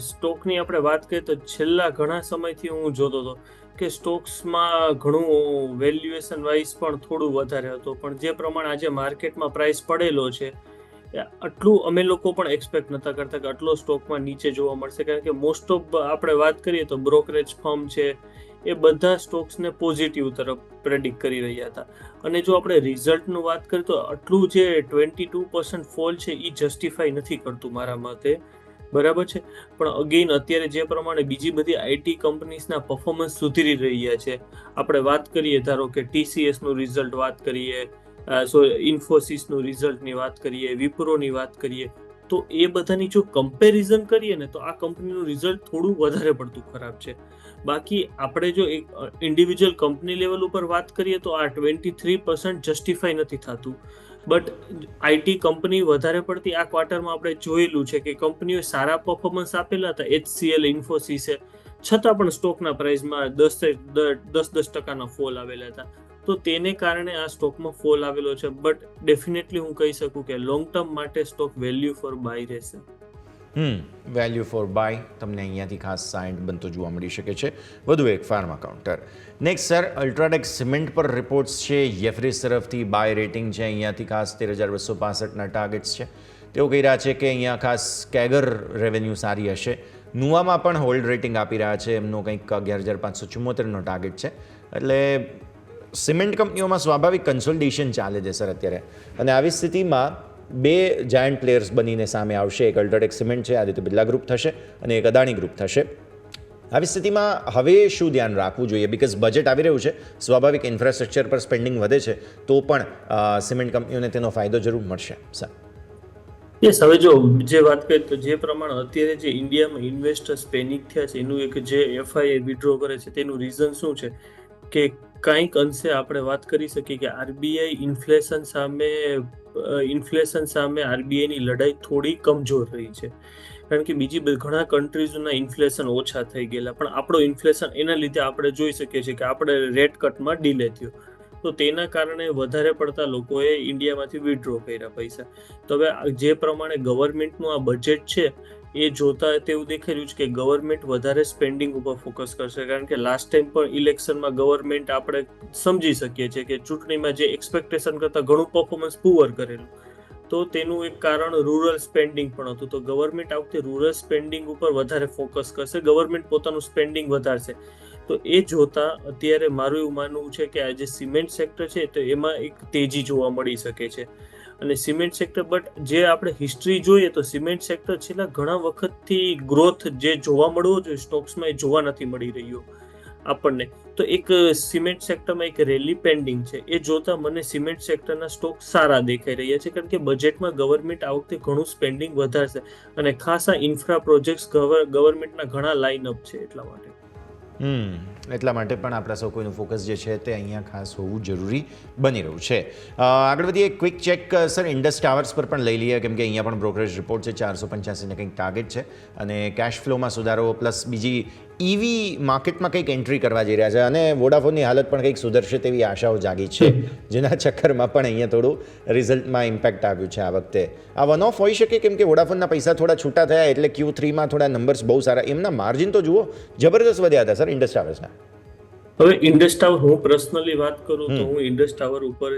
સ્ટોકની આપણે વાત કરીએ તો છેલ્લા ઘણા સમયથી હું જોતો હતો કે સ્ટોક્સમાં ઘણું વેલ્યુએશન વાઇઝ પણ થોડું વધારે હતું, પણ જે પ્રમાણે આજે માર્કેટમાં પ્રાઇસ પડેલો છે આટલું અમે લોકો પણ એક્સપેક્ટ નતા કરતા કે આટલો સ્ટોકમાં નીચે જોવા મળશે કારણ કે મોસ્ટ ઓફ આપણે વાત કરીએ તો બ્રોકરેજ ફર્મ છે એ બધા સ્ટોક્સને પોઝિટિવ તરફ પ્રેડિક્ટ કરી રહ્યા હતા અને જો આપણે રિઝલ્ટનું વાત કરીએ તો આટલું જે 22% ફોલ છે એ જસ્ટિફાઈ નથી કરતું મારા મતે, બરાબર છે. પણ અગેઇન અત્યારે જે પ્રમાણે બીજી બધી આઈટી કંપનીઝના પરફોર્મન્સ સુધરી રહ્યા છે, આપણે વાત કરીએ ધારો કે TCSનું રિઝલ્ટ વાત કરીએ, ઇન્ફોસિસનું રિઝલ્ટની વાત કરીએ, વિપ્રોની વાત કરીએ તો એ બધાની જો કમ્પેરિઝન કરીએ ને તો આ કંપનીનું રિઝલ્ટ થોડું વધારે પડતું ખરાબ છે. બાકી આપણે જો એક ઇન્ડિવિજ્યુઅલ કંપની લેવલ ઉપર વાત કરીએ તો આ 23% જસ્ટિફાઈ નથી થતું, બટ આઈટી કંપની વધારે પડતી આ ક્વાર્ટરમાં આપણે જોયેલું છે કે કંપનીઓ સારા પરફોર્મન્સ આપેલા હતા, HCL, ઇન્ફોસિસે, છતાં પણ સ્ટોકના પ્રાઇસમાં 10% ફોલ આવેલા હતા. તો તેને કારણે આ સ્ટોકમાં ફોલ આવેલો છે, બટ ડેફિનેટલી હું કહી શકું કે લોંગ ટર્મ માટે સ્ટોક વેલ્યુ ફોર બાય રહેશે. વેલ્યુ ફોર બાય તમને અહીંયાથી ખાસ 60 બનતો જોવા મળી શકે છે. વધુ એક pharma counter. Next sir, UltraTech cement પર રિપોર્ટ્સ છે, જેફરીઝ તરફથી બાય રેટિંગ છે, અહીંયાથી ખાસ 13,265ના ટાર્ગેટ્સ છે. તેઓ કહી રહ્યા છે કે અહીંયા ખાસ કેગર રેવન્યુ સારી હશે. નુવામાં પણ હોલ્ડ રેટિંગ આપી રહ્યા છે, એમનો કંઈક 11,574નો ટાર્ગેટ છે. એટલે સિમેન્ટ કંપનીઓમાં સ્વાભાવિક કન્સોલિડેશન ચાલે છે સર અત્યારે, અને આવી સ્થિતિમાં બે જાયન્ટ પ્લેયર્સ બનીને સામે આવશે. એક અલ્ટ્રાટેક સિમેન્ટ છે, આદિત્ય બિરલા ગ્રુપ થશે, અને એક અદાણી ગ્રુપ થશે. આવી સ્થિતિમાં હવે શું ધ્યાન રાખવું જોઈએ? બિકોઝ બજેટ આવી રહ્યું છે, સ્વાભાવિક ઇન્ફ્રાસ્ટ્રક્ચર પર સ્પેન્ડિંગ વધે છે, તો પણ સિમેન્ટ કંપનીઓને તેનો ફાયદો જરૂર મળશે સર. યસ, હવે જો જે વાત કરીએ તો જે પ્રમાણે અત્યારે જે ઇન્ડિયામાં ઇન્વેસ્ટર્સ પેનિક થયા છે, એનું એક જે એફઆઈ વિડ્રો કરે છે તેનું રીઝન શું છે કે કંઈક અંશે આપણે વાત કરી શકીએ કે આરબીઆઈ ઇન્ફ્લેશન સામે આરબીઆઈની લડાઈ થોડી કમજોર રહી છે. કારણ કે બીજી ઘણા કન્ટ્રીઝના ઇન્ફ્લેશન ઓછા થઈ ગયેલા, પણ આપણો ઇન્ફ્લેશન એના લીધે આપણે જોઈ શકીએ છીએ કે આપણે રેટ કટમાં ડીલે થયો, તો તેના કારણે વધારે પડતા લોકોએ ઇન્ડિયામાંથી વિડ્રો કર્યા પૈસા. તો હવે જે પ્રમાણે ગવર્મેન્ટનું આ બજેટ છે એ જોતા તેવું દેખાઈ રહ્યું છે કે ગવર્મેન્ટ વધારે સ્પેન્ડિંગ ઉપર ફોકસ કરશે. કારણ કે લાસ્ટ ટાઈમ પણ ઇલેક્શનમાં ગવર્મેન્ટ આપણે સમજી શકીએ છીએ કે ચૂંટણીમાં જે એક્સપેક્ટેશન કરતાં ઘણું પરફોર્મન્સ પુઅર કરેલું, તો તેનું એક કારણ રૂરલ સ્પેન્ડિંગ પણ હતું. તો ગવર્મેન્ટ આ વખતે રૂરલ સ્પેન્ડિંગ ઉપર વધારે ફોકસ કરશે, ગવર્મેન્ટ પોતાનું સ્પેન્ડિંગ વધારશે. તો એ જોતા અત્યારે મારું એવું માનવું છે કે આ જે સિમેન્ટ સેક્ટર છે તો એમાં એક તેજી જોવા મળી શકે છે. અને સિમેન્ટ સેક્ટર, બટ જે આપણે હિસ્ટ્રી જોઈએ તો સિમેન્ટ સેક્ટર છેલ્લા ઘણા વખતથી ગ્રોથ જે જોવા મળવો જોઈએ સ્ટોક્સમાં એ જોવા નથી મળી રહ્યો આપણને. તો એક સિમેન્ટ સેક્ટરમાં એક રેલી પેન્ડિંગ છે, એ જોતા મને સિમેન્ટ સેક્ટરના સ્ટોક સારા દેખાઈ રહ્યા છે. કારણ કે બજેટમાં ગવર્મેન્ટ આ વખતે ઘણું સ્પેન્ડિંગ વધારશે, અને ખાસ આ ઇન્ફ્રા પ્રોજેક્ટ્સ ગવર્મેન્ટના ઘણા લાઇન અપ છે એટલા માટે. એટલા માટે પણ આપણા સૌ કોઈનું ફોકસ જે છે તે અહીંયા ખાસ હોવું જરૂરી બની રહ્યું છે. આગળ વધીએ, quick check sir Indus towers પર પણ લઈ લઈએ, કેમ કે અહીંયા પણ બ્રોકરેજ રિપોર્ટ છે, 485 ને કંઈક ટાર્ગેટ છે, અને કેશ ફ્લોમાં સુધારો પ્લસ બીજી ઈવી માર્કેટમાં કંઈક એન્ટ્રી કરવા જઈ રહ્યા છે, અને વોડાફોનની હાલત પણ કંઈક સુધરશે તેવી આશાઓ જાગી છે, જેના ચક્કરમાં પણ અહીંયા થોડું રિઝલ્ટમાં ઇમ્પેક્ટ આવ્યું છે આ વખતે. આ વન ઓફ હોઈ શકે, કેમ કે વોડાફોનના પૈસા થોડા છૂટા થયા એટલે Q3માં થોડા નંબર્સ બહુ સારા, એમના માર્જિન તો જુઓ જબરદસ્ત વધ્યા હતા સર ઇન્ડસ ટાવર્સના. હવે ઇન્ડસ ટાવર હું પર્સનલી વાત કરું તો હું ઇન્ડસ ટાવર ઉપર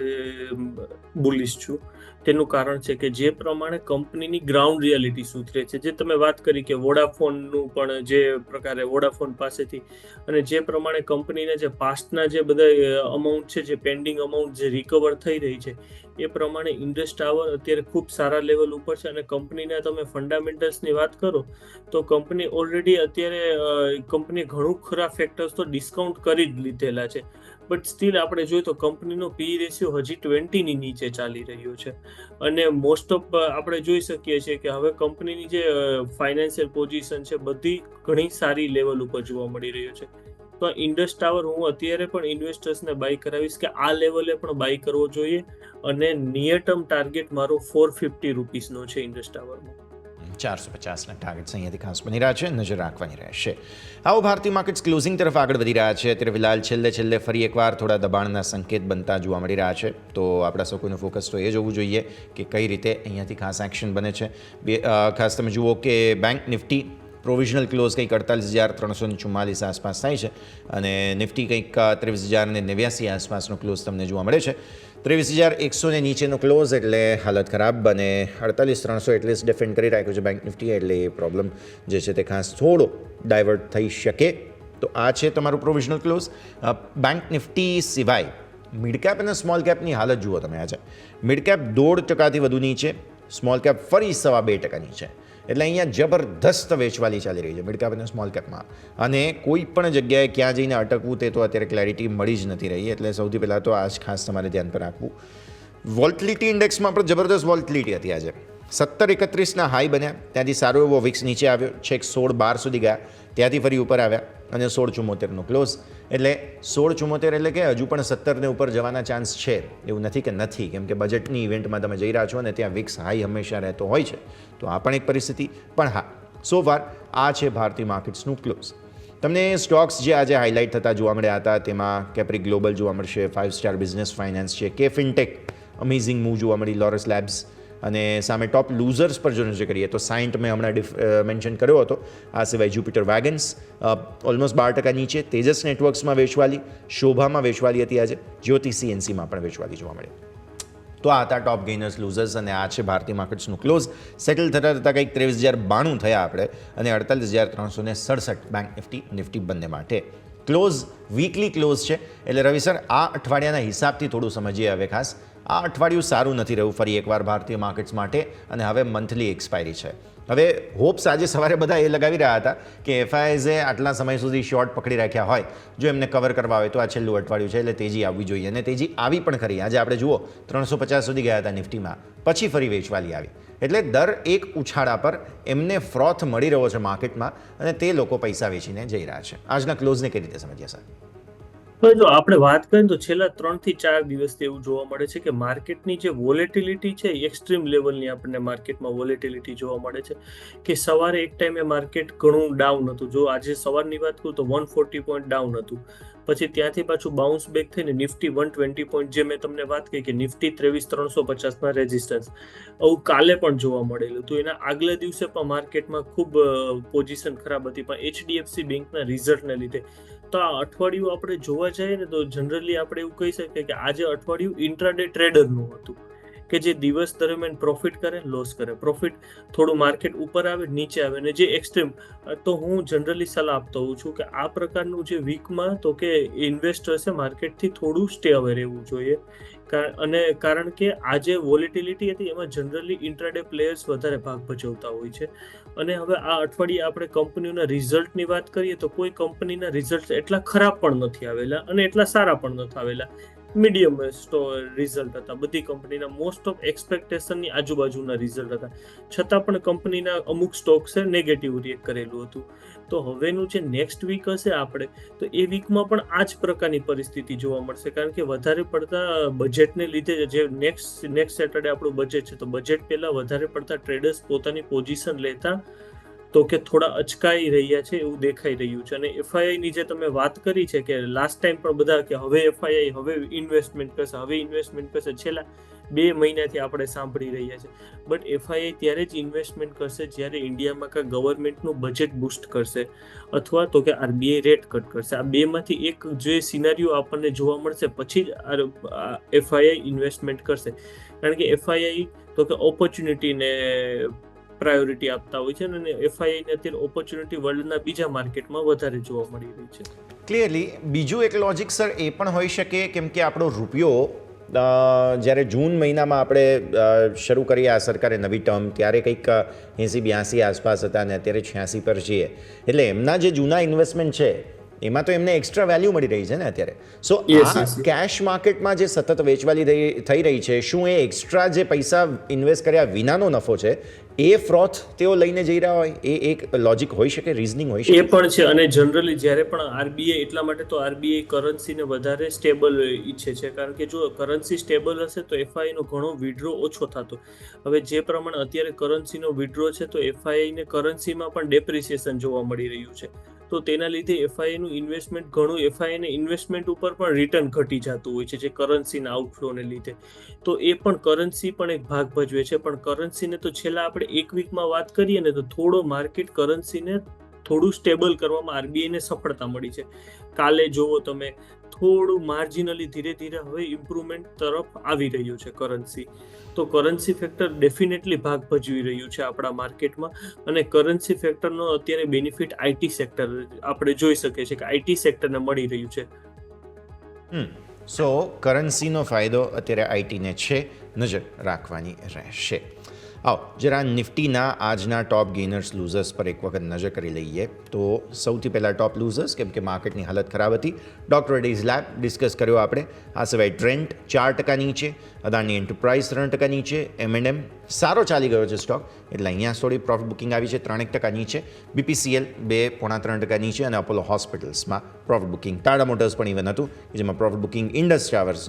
બુલિશ છું. તેનું કારણ છે કે જે પ્રમાણે કંપનીની ગ્રાઉન્ડ રિયાલિટી સુધરે છે, જે તમે વાત કરી કે વોડાફોનનું પણ જે પ્રકારે વોડાફોન પાસેથી, અને જે પ્રમાણે કંપનીના જે પાસ્ટના જે બધા અમાઉન્ટ છે, જે પેન્ડિંગ અમાઉન્ટ જે રિકવર થઈ રહી છે, એ પ્રમાણે ઇન્ડસ ટાવર અત્યારે ખૂબ સારા લેવલ ઉપર છે. અને કંપનીના તમે ફંડામેન્ટલ્સની વાત કરો તો કંપની ઓલરેડી અત્યારે કંપની ઘણું ખરા ફેક્ટર્સ તો ડિસ્કાઉન્ટ કરી જ લીધેલા છે, બટ સ્ટીલ આપણે જોઈએ તો કંપનીનો પી રેશિયો હજી 20ની નીચે ચાલી રહ્યો છે. અને મોસ્ટ ઓફ આપણે જોઈ શકીએ છીએ કે હવે કંપનીની જે ફાઇનાન્શિયલ પોઝિશન છે બધી ઘણી સારી લેવલ ઉપર જોવા મળી રહ્યો છે. તો ઇન્ડસ ટાવર હું અત્યારે પણ ઇન્વેસ્ટર્સને બાય કરાવીશ કે આ લેવલે પણ બાય કરવો જોઈએ, અને નિયર ટર્મ ટાર્ગેટ મારો 450 રૂપીસનો છે ઇન્ડસ ટાવરમાં. 450ના ટાર્ગેટ્સ અહીંયાથી ખાસ બની રહ્યા છે, નજર રાખવાની રહેશે. આવો ભારતીય માર્કેટ્સ ક્લોઝિંગ તરફ આગળ વધી રહ્યા છે. અત્યારે ફિલહાલ છેલ્લે ફરી એકવાર થોડા દબાણના સંકેત બનતા જોવા મળી રહ્યા છે, તો આપણા સૌ કોઈનું ફોકસ તો એ જોવું જોઈએ કે કઈ રીતે અહીંયાથી ખાસ એક્શન બને છે. ખાસ તમે જુઓ કે બેંક નિફ્ટી પ્રોવિઝનલ ક્લોઝ કંઈક 48,344 આસપાસ થાય છે, અને નિફ્ટી કંઈક 23,089 આસપાસનો ક્લોઝ તમને જોવા મળે છે. 23,100 નીચેનો ક્લોઝ એટલે હાલત ખરાબ, અને 48,300 એટલીસ્ટ ડિફેન્ડ કરી રાખ્યું છે બેંક નિફ્ટી, એટલે એ પ્રોબ્લેમ જે છે તે ખાસ થોડો ડાયવર્ટ થઈ શકે. તો આ છે તમારું પ્રોવિઝનલ ક્લોઝ. બેંક નિફ્ટી સિવાય મિડ કેપ અને સ્મોલ કેપની હાલત જુઓ તમે. આજે મિડ કેપ 0.5% વધુ નીચે, સ્મોલ કેપ ફરી 2.5% નીચે, એટલે અહીંયા જબરદસ્ત વેચવાલી ચાલી રહી છે મિડ કેપ અને સ્મોલ કેપમાં, અને કોઈ પણ જગ્યાએ ક્યાં જઈને અટકવું તે તો અત્યારે ક્લેરિટી મળી જ નથી રહી. એટલે સૌથી પહેલાં તો આ જ ખાસ તમારે ધ્યાન પર રાખવું. વોલ્ટિલિટી ઇન્ડેક્સમાં પણ જબરદસ્ત વોલ્ટિલિટી હતી આજે. 1731ના હાઈ બન્યા, ત્યાંથી સારો એવો વિક્સ નીચે આવ્યો, છેક 1612 સુધી ગયા, ત્યાંથી ફરી ઉપર આવ્યા, અને 1674નો ક્લોઝ. એટલે 1674 એટલે કે હજુ પણ 17ને ઉપર જવાના ચાન્સ છે, એવું નથી કે નથી, કેમ કે બજેટની ઇવેન્ટમાં તમે જઈ રહ્યા છો અને ત્યાં વિક્સ હાઈ હંમેશા રહેતો હોય છે, તો આ પણ એક પરિસ્થિતિ. પણ હા, સો ફાર આ છે ભારતીય માર્કેટ્સનું ક્લોઝ. તમને સ્ટોક્સ જે આજે હાઇલાઇટ થતા જોવા મળ્યા હતા તેમાં કેપ્રી ગ્લોબલ જોવા મળશે, 5 સ્ટાર બિઝનેસ ફાઇનાન્સ છે, કે ફિનટેક અમેઝિંગ મૂવ જોવા મળી, લોરસ લેબ્સ, અને સામે ટોપ લૂઝર્સ પર જો નજર કરીએ તો સાયન્ટ મેં હમણાં મેન્શન કર્યો હતો. આ સિવાય જ્યુપિટર વેગન્સ ઓલમોસ્ટ 12% નીચે, તેજસ નેટવર્ક્સમાં વેચવાલી, શોભામાં વેચવાલી હતી આજે, જ્યોતિ CNCમાં પણ વેચવાલી જોવા મળે. તો આ હતા ટોપ ગેઇનર્સ લૂઝર્સ અને આ છે ભારતીય માર્કેટ્સનું ક્લોઝ. સેટલ થતાં કંઈક 23,092 થયા આપણે અને 48,367 બેંક નિફ્ટી બંને માટે. ક્લોઝ વીકલી ક્લોઝ છે એટલે રવિ સર આ અઠવાડિયાના હિસાબથી થોડું સમજીએ હવે ખાસ. આ અઠવાડિયું સારું નથી રહ્યું ફરી એકવાર ભારતીય માર્કેટ્સ માટે અને હવે મંથલી એક્સપાયરી છે. હવે હોપ્સ આજે સવારે બધા એ લગાવી રહ્યા હતા કે FISએ આટલા સમય સુધી શોર્ટ પકડી રાખ્યા હોય, જો એમને કવર કરવા હોય તો આ છેલ્લું અઠવાડિયું છે એટલે તેજી આવવી જોઈએ અને તેજી આવી પણ ખરી. આજે આપણે જુઓ 350 સુધી ગયા હતા નિફ્ટીમાં, પછી ફરી વેચવાલી આવી. એટલે દર એક ઉછાળા પર એમને ફ્રોથ મળી રહ્યો છે માર્કેટમાં અને તે લોકો પૈસા વેચીને જઈ રહ્યા છે. આજના ક્લોઝને કઈ રીતે સમજ્યા સર? તો જો આપણે વાત કરીએ તો છેલ્લા 3 થી 4 દિવસથી એવું જોવા મળે છે કે માર્કેટની જે વોલેટિલિટી છે એક્સ્ટ્રીમ લેવલની આપણને માર્કેટમાં વોલેટિલિટી જોવા મળે છે કે સવારે એક ટાઈમે માર્કેટ ઘણું ડાઉન હતું. જો આજે સવારની વાત કરું તો 140 પોઈન્ટ ડાઉન હતું, પછી ત્યાંથી પાછું બાઉન્સ બેક થઈને નિફ્ટી 120 પોઈન્ટ, જે મેં તમને વાત કરી કે નિફ્ટી 23,350 રેઝિસ્ટન્સ, આવું કાલે પણ જોવા મળેલું હતું. એના આગલા દિવસે પણ માર્કેટમાં ખૂબ પોઝિશન ખરાબ હતી, પણ HDFC બેંકના રિઝલ્ટને લીધે. તો આ અઠવાડિયું આપણે જોવા જઈએ ને તો જનરલી આપણે એવું કહી શકીએ કે આજે અઠવાડિયું ઇન્ટ્રાડે ટ્રેડરનું હતું કે જે દિવસ દરમિયાન પ્રોફિટ કરે, લોસ કરે, પ્રોફિટ થોડું માર્કેટ ઉપર આવે, નીચે આવે, અને જે એક્સ્ટ્રીમ. તો હું જનરલી સલાહ આપતો હોઉં છું કે આ પ્રકારનું જે વીકમાં તો કે ઇન્વેસ્ટર્સે માર્કેટથી થોડું સ્ટે અવે રહેવું જોઈએ. અને કારણ કે આ જે વોલેટિલિટી હતી એમાં જનરલી ઇન્ટ્રાડે પ્લેયર્સ વધારે ભાગ ભજવતા હોય છે. અને હવે આ અઠવાડિયે આપણે કંપનીઓના રિઝલ્ટની વાત કરીએ તો કોઈ કંપનીના રિઝલ્ટ એટલા ખરાબ પણ નથી આવેલા અને એટલા સારા પણ નથી આવેલા, મીડિયમ રિઝલ્ટ હતા. બધી કંપનીના મોસ્ટ ઓફ એક્સપેક્ટેશનની આજુબાજુના રિઝલ્ટ હતા, છતાં પણ કંપનીના અમુક સ્ટોક્સે નેગેટિવ રિએક્ટ કરેલું હતું. તો હવેનું જે નેક્સ્ટ વીક હશે આપણે તો એ વીકમાં પણ આ જ પ્રકારની પરિસ્થિતિ જોવા મળશે, કારણ કે વધારે પડતા બજેટને લીધે જે નેક્સ્ટ સેટરડે આપણું બજેટ છે તો બજેટ પહેલા વધારે પડતા ટ્રેડર્સ પોતાની પોઝિશન લેતા તો કે થોડા અચકાઈ રહ્યા છે એવું દેખાઈ રહ્યું છે. અને FII ની જે તમે વાત કરી છે કે લાસ્ટ ટાઈમ પણ બધા કે હવે FII હવે ઇન્વેસ્ટમેન્ટ કરશે, છેલ્લા 2 મહિનાથી આપણે સાંભળી રહ્યા છે. બટ FII ત્યારે જ ઇન્વેસ્ટમેન્ટ કરશે જ્યારે ઇન્ડિયામાં કાં ગવર્મેન્ટનું બજેટ બૂસ્ટ કરશે અથવા તો કે RBI રેટ કટ કરશે. આ બેમાંથી એક જે સિનારીઓ આપણને જોવા મળશે પછી જ FII ઇન્વેસ્ટમેન્ટ કરશે, કારણ કે FII તો કે ઓપોર્ચ્યુનિટીને પ્રાયોરિટી આપતા હોય છે અને FII ને અત્યારે ઓપોર્ચ્યુનિટી વર્લ્ડના બીજા માર્કેટમાં વધારે જોવા મળી રહી છે. ક્લિયરલી બીજું એક લોજિક સર એ પણ હોઈ શકે કેમ કે આપણો રૂપિયો જ્યારે જૂન મહિનામાં આપણે શરૂ કરીએ આ સરકારે નવી ટર્મ ત્યારે કંઈક 80-82 આસપાસ હતા અને અત્યારે 86 પર છીએ, એટલે એમના જે જૂના ઇન્વેસ્ટમેન્ટ છે એમાં તો એમને એક્સ્ટ્રા વેલ્યુ મળી રહી છે ને અત્યારે. સો આ કેશ માર્કેટમાં જે સતત વેચવાલી થઈ રહી છે, શું એ એક્સ્ટ્રા જે પૈસા ઇન્વેસ્ટ કર્યા વિનાનો નફો છે એ ફ્રોથ તેઓ લઈને જઈ રહ્યા હોય, એ એક લોજિક હોઈ શકે, રીઝનિંગ હોઈ શકે. એ પણ છે. અને જનરલી જ્યારે પણ RBI, એટલા માટે તો RBI કરન્સીને વધારે સ્ટેબલ ઈચ્છે છે, કારણ કે જો કરન્સી સ્ટેબલ હશે તો FII નો ઘણો વિડ્રો ઓછો થતો. હવે જે પ્રમાણે અત્યારે કરન્સીનો વિડ્રો છે તો FII ને કરન્સીમાં પણ ડેપ્રિસિએશન જોવા મળી રહ્યું છે. તો તેના લીધે FII નું ઇન્વેસ્ટમેન્ટ ઘણું, FII ને ઇન્વેસ્ટમેન્ટ ઉપર પણ રિટર્ન ઘટી જતું હોય છે જે કરન્સીના આઉટફ્લોને લીધે. તો એ પણ કરન્સી પણ એક ભાગ ભજવે છે. પણ કરન્સીને તો છેલ્લા આપણે એક વીકમાં વાત કરીએ ને તો થોડો માર્કેટ કરન્સીને થોડું સ્ટેબલ કરવામાં RBI ને સફળતા મળી છે. કાલે જોવો તમે થોડું માર્જિનલી ધીરે ધીરે હવે ઇમ્પ્રુવમેન્ટ તરફ આવી રહ્યું છે કરન્સી. તો કરન્સી ફેક્ટર ડેફિનેટલી ભાગ ભજવી રહ્યું છે આપણા માર્કેટમાં અને કરન્સી ફેક્ટરનો અત્યારે બેનિફિટ IT સેક્ટર આપણે જોઈ શકીએ છીએ કે IT સેક્ટરને મળી રહ્યું છે. સો કરન્સીનો ફાયદો અત્યારે ITને છે, નજર રાખવાની રહેશે. આવો જરા નિફ્ટીના આજના ટોપ ગેઇનર્સ લૂઝર્સ પર એક વખત નજર કરી લઈએ. તો સૌથી પહેલાં ટોપ લૂઝર્સ, કેમ કે માર્કેટની હાલત ખરાબ હતી, ડોક્ટર રેડ્ડીઝ લેબ ડિસ્કસ કર્યો આપણે. આ સિવાય ટ્રેન્ટ 4% નીચે, અદાણી એન્ટરપ્રાઇઝ 3% નીચે, M&M સારો ચાલી ગયો છે સ્ટોક એટલે અહીંયા થોડી પ્રોફિટ બુકિંગ આવી છે 3% નીચે, BPCL 2.3% નીચે અને અપોલો હોસ્પિટલ્સમાં પ્રોફિટ બુકિંગ. ટાટા મોટર્સ પણ ઇવન હતું જેમાં profit booking Indus towers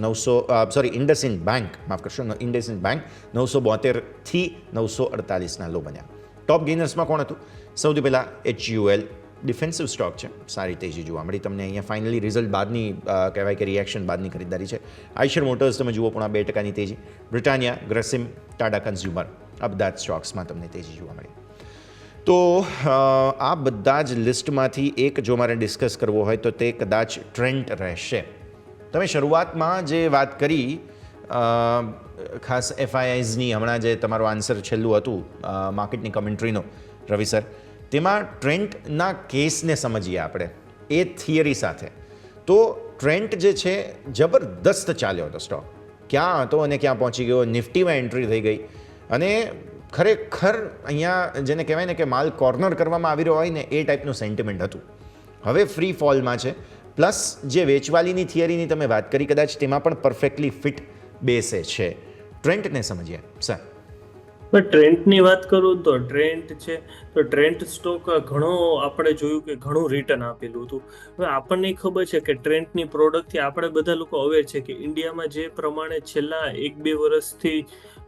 IndusInd bank 972 થી 948 લો બન્યા. ટોપ ગેઇનર્સમાં કોણ હતું? સૌથી પહેલાં HUL ડિફેન્સિવ સ્ટોક છે, સારી તેજી જોવા મળી તમને અહીંયા. ફાઇનલી રિઝલ્ટ બાદની કહેવાય કે રિએક્શન બાદની ખરીદારી છે. આઈશર મોટર્સ તમે જુઓ 0.2% તેજી. બ્રિટાનિયા, ગ્રેસિમ, ટાટા કન્ઝ્યુમર આ બધા જ સ્ટોક્સમાં તમને તેજી જોવા મળી. તો આ બધા જ લિસ્ટમાંથી એક જો મારે ડિસ્કસ કરવો હોય તો તે કદાચ ટ્રેન્ટ રહેશે. તમે શરૂઆતમાં જે વાત કરી ખાસ FIIsની, હમણાં જે તમારો આન્સર છેલ્લું હતું માર્કેટની કમેન્ટ્રીનો રવિ સર, તેમાં ટ્રેન્ટના કેસને સમજીએ આપણે એ થિયરી સાથે. તો ટ્રેન્ટ જે છે જબરદસ્ત ચાલ્યો હતો સ્ટોક, ક્યાં હતો અને ક્યાં પહોંચી ગયો. નિફ્ટીમાં એન્ટ્રી થઈ ગઈ અને ખરેખર અહીંયા જેને કહેવાય ને કે માલ કોર્નર કરવામાં આવી રહ્યો હોય ને એ ટાઈપનું સેન્ટિમેન્ટ હતું. હવે ફ્રી ફોલમાં છે. પ્લસ જે વેચવાલીની થિયરીની તમે વાત કરી કદાચ તેમાં પણ પરફેક્ટલી ફિટ બેસે છે. ટ્રેન્ટને સમજીએ સર. પણ ટ્રેન્ડની વાત કરું તો ટ્રેન્ડ છે તો ટ્રેન્ડ સ્ટોક ઘણો આપણે જોયું કે ઘણું રિટર્ન આપેલું હતું. હવે આપણને ખબર છે કે ટ્રેન્ડની પ્રોડક્ટથી આપણે બધા લોકો અવેર છે કે ઇન્ડિયામાં જે પ્રમાણે છેલ્લા 1-2 વર્ષથી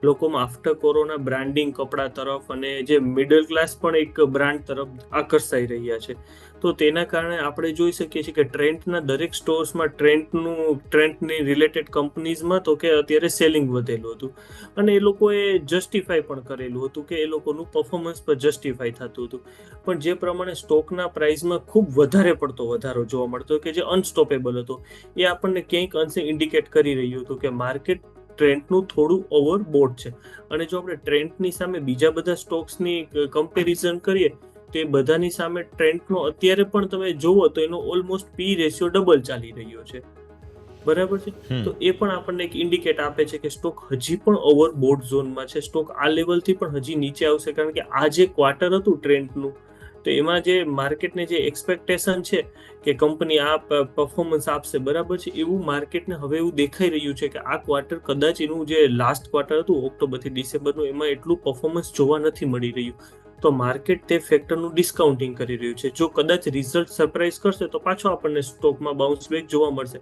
લોકોમાં આફ્ટર કોરોના બ્રાન્ડિંગ કપડા તરફ અને જે મિડલ ક્લાસ પણ એક બ્રાન્ડ તરફ આકર્ષાઈ રહ્યા છે. તો તેના કારણે આપણે જોઈ શકીએ છીએ કે ટ્રેન્ડના દરેક સ્ટોર્સમાં ટ્રેન્ડની રિલેટેડ કંપનીઝમાં તો કે અત્યારે સેલિંગ વધેલું હતું અને એ લોકોએ જસ્ટિફાઈ પણ કરેલું હતું કે એ લોકોનું પરફોર્મન્સ પર જસ્ટિફાઈ થતું હતું. પણ જે પ્રમાણે સ્ટોકના પ્રાઇસમાં ખૂબ વધારે પડતો વધારો જોવા મળતો કે જે અનસ્ટોપેબલ હતો એ આપણને ક્યાંક અંશે ઇન્ડિકેટ કરી રહ્યું હતું કે માર્કેટ ટ્રેન્ડનું થોડું ઓવરબોટ છે. અને જો આપણે ટ્રેન્ડની સામે બીજા બધા સ્ટોક્સની કમ્પેરિઝન કરીએ તો એ બધાની સામે ટ્રેન્ડનો અત્યારે પણ તમે જુઓ તો એનો ઓલમોસ્ટ પી રેશિયો ડબલ ચાલી રહ્યો છે. બરાબર છે. તો એ પણ આપણને એક ઇન્ડિકેટ આપે છે કે સ્ટોક હજી પણ ઓવરબોટ ઝોનમાં છે. સ્ટોક આ લેવલથી પણ હજી નીચે આવશે કારણ કે આ જે ક્વાર્ટર હતું ટ્રેન્ડનું તો એમાં જે માર્કેટને જે એક્સપેક્ટેશન છે કે કંપની આ પરફોર્મન્સ આપશે, બરાબર છે, એવું માર્કેટને હવે એવું દેખાઈ રહ્યું છે કે આ ક્વાર્ટર કદાચ એનું જે લાસ્ટ ક્વાર્ટર હતું ઓક્ટોબરથી ડિસેમ્બરનું એમાં એટલું પરફોર્મન્સ જોવા નથી મળી રહ્યું. તો માર્કેટ તે ફેક્ટરનું ડિસ્કાઉન્ટિંગ કરી રહ્યું છે. જો કદાચ રિઝલ્ટ સરપ્રાઇઝ કરશે તો પાછો આપણને સ્ટોકમાં બાઉન્સ બેક જોવા મળશે.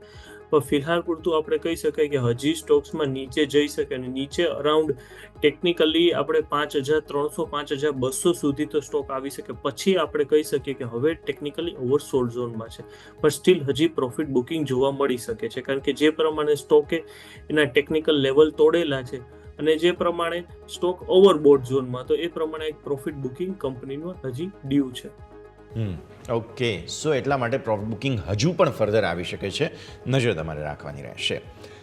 પણ ફિલહાલ પૂરતું આપણે કહી શકાય કે હજી સ્ટોક્સમાં નીચે જઈ શકે અને નીચે અરાઉન્ડ ટેકનિકલી આપણે 5300 5200 સુધી તો સ્ટોક આવી શકે. પછી આપણે કહી શકીએ કે હવે ટેકનિકલી ઓવરસોલ્ડ ઝોનમાં છે પણ સ્ટીલ હજી પ્રોફિટ બુકિંગ જોવા મળી શકે છે કારણ કે જે પ્રમાણે સ્ટોકે એના ટેકનિકલ લેવલ તોડેલા છે અને જે પ્રમાણે સ્ટોક ઓવરબોટ ઝોનમાં તો એ પ્રમાણે એક પ્રોફિટ બુકિંગ કંપનીનું હજી ડ્યુ છે. ઓકે, સો એટલા માટે પ્રોફિટ બુકિંગ હજુ પણ ફર્ધર આવી શકે છે, નજર તમારે રાખવાની રહેશે.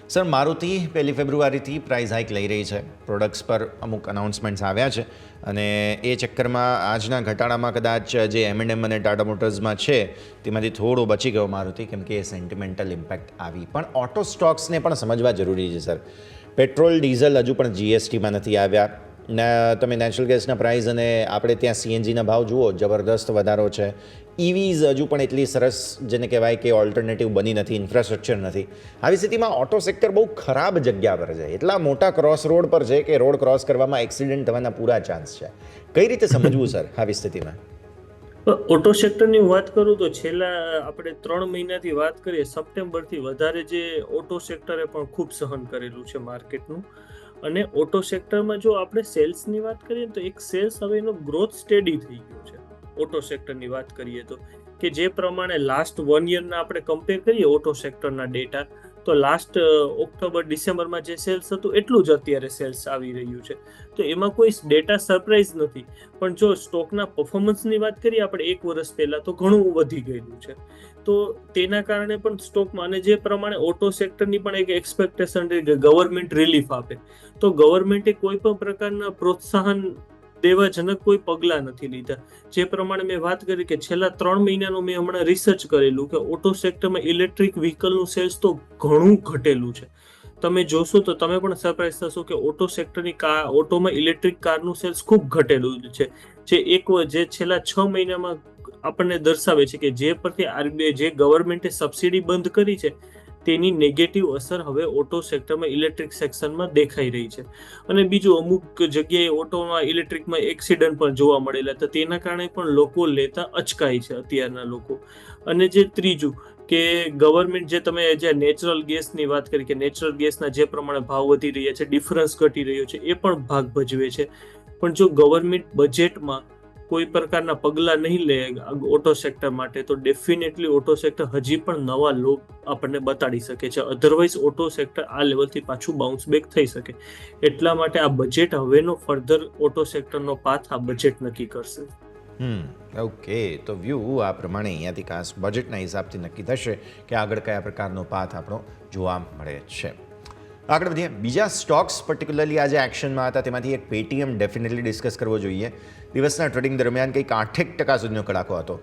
સર, મારુતિ 1 ફેબ્રુઆરીથી પ્રાઇસ હાઇક લઈ રહી છે. પ્રોડક્ટ્સ પર અમુક અનાઉન્સમેન્ટ્સ આવ્યા છે અને એ ચક્કરમાં આજના ઘટાડામાં કદાચ જે M&M અને ટાટા મોટર્સમાં છે તેમાંથી થોડો બચી ગયો મારુતિ કેમ કે એ સેન્ટિમેન્ટલ ઇમ્પેક્ટ આવી. પણ ઓટો સ્ટોક્સને પણ સમજવા જરૂરી છે સર. પેટ્રોલ ડીઝલ હજુ પણ GSTમાં નથી આવ્યા. તમે નેચરલ ગેસના પ્રાઇસ અને આપણે ત્યાં CNGના ભાવ જુઓ, જબરદસ્ત વધારો છે. EVs હજુ પણ એટલી સરસ જેને કહેવાય કે ઓલ્ટરનેટિવ બની નથી, ઇન્ફ્રાસ્ટ્રક્ચર નથી. આવી સ્થિતિમાં ઓટો સેક્ટર બહુ ખરાબ જગ્યા પર છે. એટલા મોટા ક્રોસ રોડ પર છે કે રોડ ક્રોસ કરવામાં એક્સિડન્ટ થવાના પૂરા ચાન્સ છે. કઈ રીતે સમજવું સર આવી સ્થિતિમાં? ઓટો સેક્ટરની વાત કરું તો છેલ્લા આપણે 3 મહિનાથી વાત કરીએ સપ્ટેમ્બરથી વધારે જે ઓટો સેક્ટરે પણ ખૂબ સહન કરેલું છે માર્કેટનું. અને ઓટો સેક્ટરમાં જો આપણે સેલ્સની વાત કરીએ તો એક સેલ્સ હવે એનો ગ્રોથ સ્ટેડી થઈ ગયો છે. ઓટો સેક્ટરની વાત કરીએ તો કે જે પ્રમાણે લાસ્ટ 1 યરના આપણે કમ્પેર કરીએ ઓટો સેક્ટરના ડેટા તો લાસ્ટ ઓક્ટોબર ડિસેમ્બરમાં જે સેલ્સ હતું એટલું જ અત્યારે સેલ્સ આવી રહ્યું છે. તો એમાં કોઈ ડેટા સરપ્રાઇઝ નથી. પણ જો સ્ટોકના પરફોર્મન્સની વાત કરીએ આપણે 1 વર્ષ પહેલા તો ઘણું વધી ગયેલું છે. તો તેના કારણે પણ સ્ટોકમાં અને જે પ્રમાણે ઓટો સેક્ટરની પણ એક એક્સપેક્ટેશન છે કે ગવર્મેન્ટ રિલીફ આપે તો ગવર્મેન્ટે કોઈ પણ પ્રકારના પ્રોત્સાહન દેવાજનક કોઈ પગલાં નથી લીધા. જે પ્રમાણે મેં વાત કરી કે છેલ્લા 3 મહિનાનું મેં હમણાં રિસર્ચ કરેલું કે ઓટો સેક્ટરમાં ઇલેક્ટ્રિક વ્હીકલનું સેલ્સ તો ઘણું ઘટેલું છે. તમે જોશો તો તમે પણ સરપ્રાઈઝ થશો કે ઓટો સેક્ટરની ઓટોમાં ઇલેક્ટ્રિક કારનું સેલ્સ ખૂબ ઘટેલું છે. જે છેલ્લા 6 મહિનામાં આપણને દર્શાવે છે કે જે પરથી RBI જે ગવર્મેન્ટે સબસિડી બંધ કરી છે તેની નેગેટિવ અસર હવે ઓટો સેક્ટરમાં ઇલેક્ટ્રિક સેક્શનમાં દેખાઈ રહી છે. અને બીજું અમુક જગ્યાએ ઓટોમાં ઇલેક્ટ્રિકમાં એક્સિડન્ટ પણ જોવા મળેલા તો તેના કારણે પણ લોકો લેતા અચકાય છે અત્યારના લોકો. અને જે ત્રીજું કે ગવર્મેન્ટ જે તમે જે નેચરલ ગેસની વાત કરી કે નેચરલ ગેસના જે પ્રમાણે ભાવ વધી રહ્યા છે, ડિફરન્સ ઘટી રહ્યો છે, એ પણ ભાગ ભજવે છે. પણ જો ગવર્મેન્ટ બજેટમાં કોઈ પ્રકારના પગલાં નહીં લે ઓટો સેક્ટર માટે, તો ડેફિનેટલી ઓટો સેક્ટર હજી પણ નવા લો આપણને બતાડી શકે છે. અધરવાઇઝ ઓટો સેક્ટર આ લેવલથી પાછું બાઉન્સ બેક થઈ શકે. એટલા માટે આ બજેટ હવેનો ફર્ધર ઓટો સેક્ટરનો પાથ આ બજેટ નક્કી કરશે. ઓકે, તો વ્યૂ આ પ્રમાણે અહીંયાથી ખાસ બજેટના હિસાબથી નક્કી થશે કે આગળ કયા પ્રકારનો પાથ આપણો જોવા મળે છે. આગળ વધીએ. બીજા સ્ટોક્સ પર્ટિક્યુલરલી આજે એક્શનમાં હતા, તેમાંથી એક પેટીએમ ડેફિનેટલી ડિસ્કસ કરવો જોઈએ. દિવસના ટ્રેડિંગ દરમિયાન કંઈક 8% સુધીનો કડાકો હતો.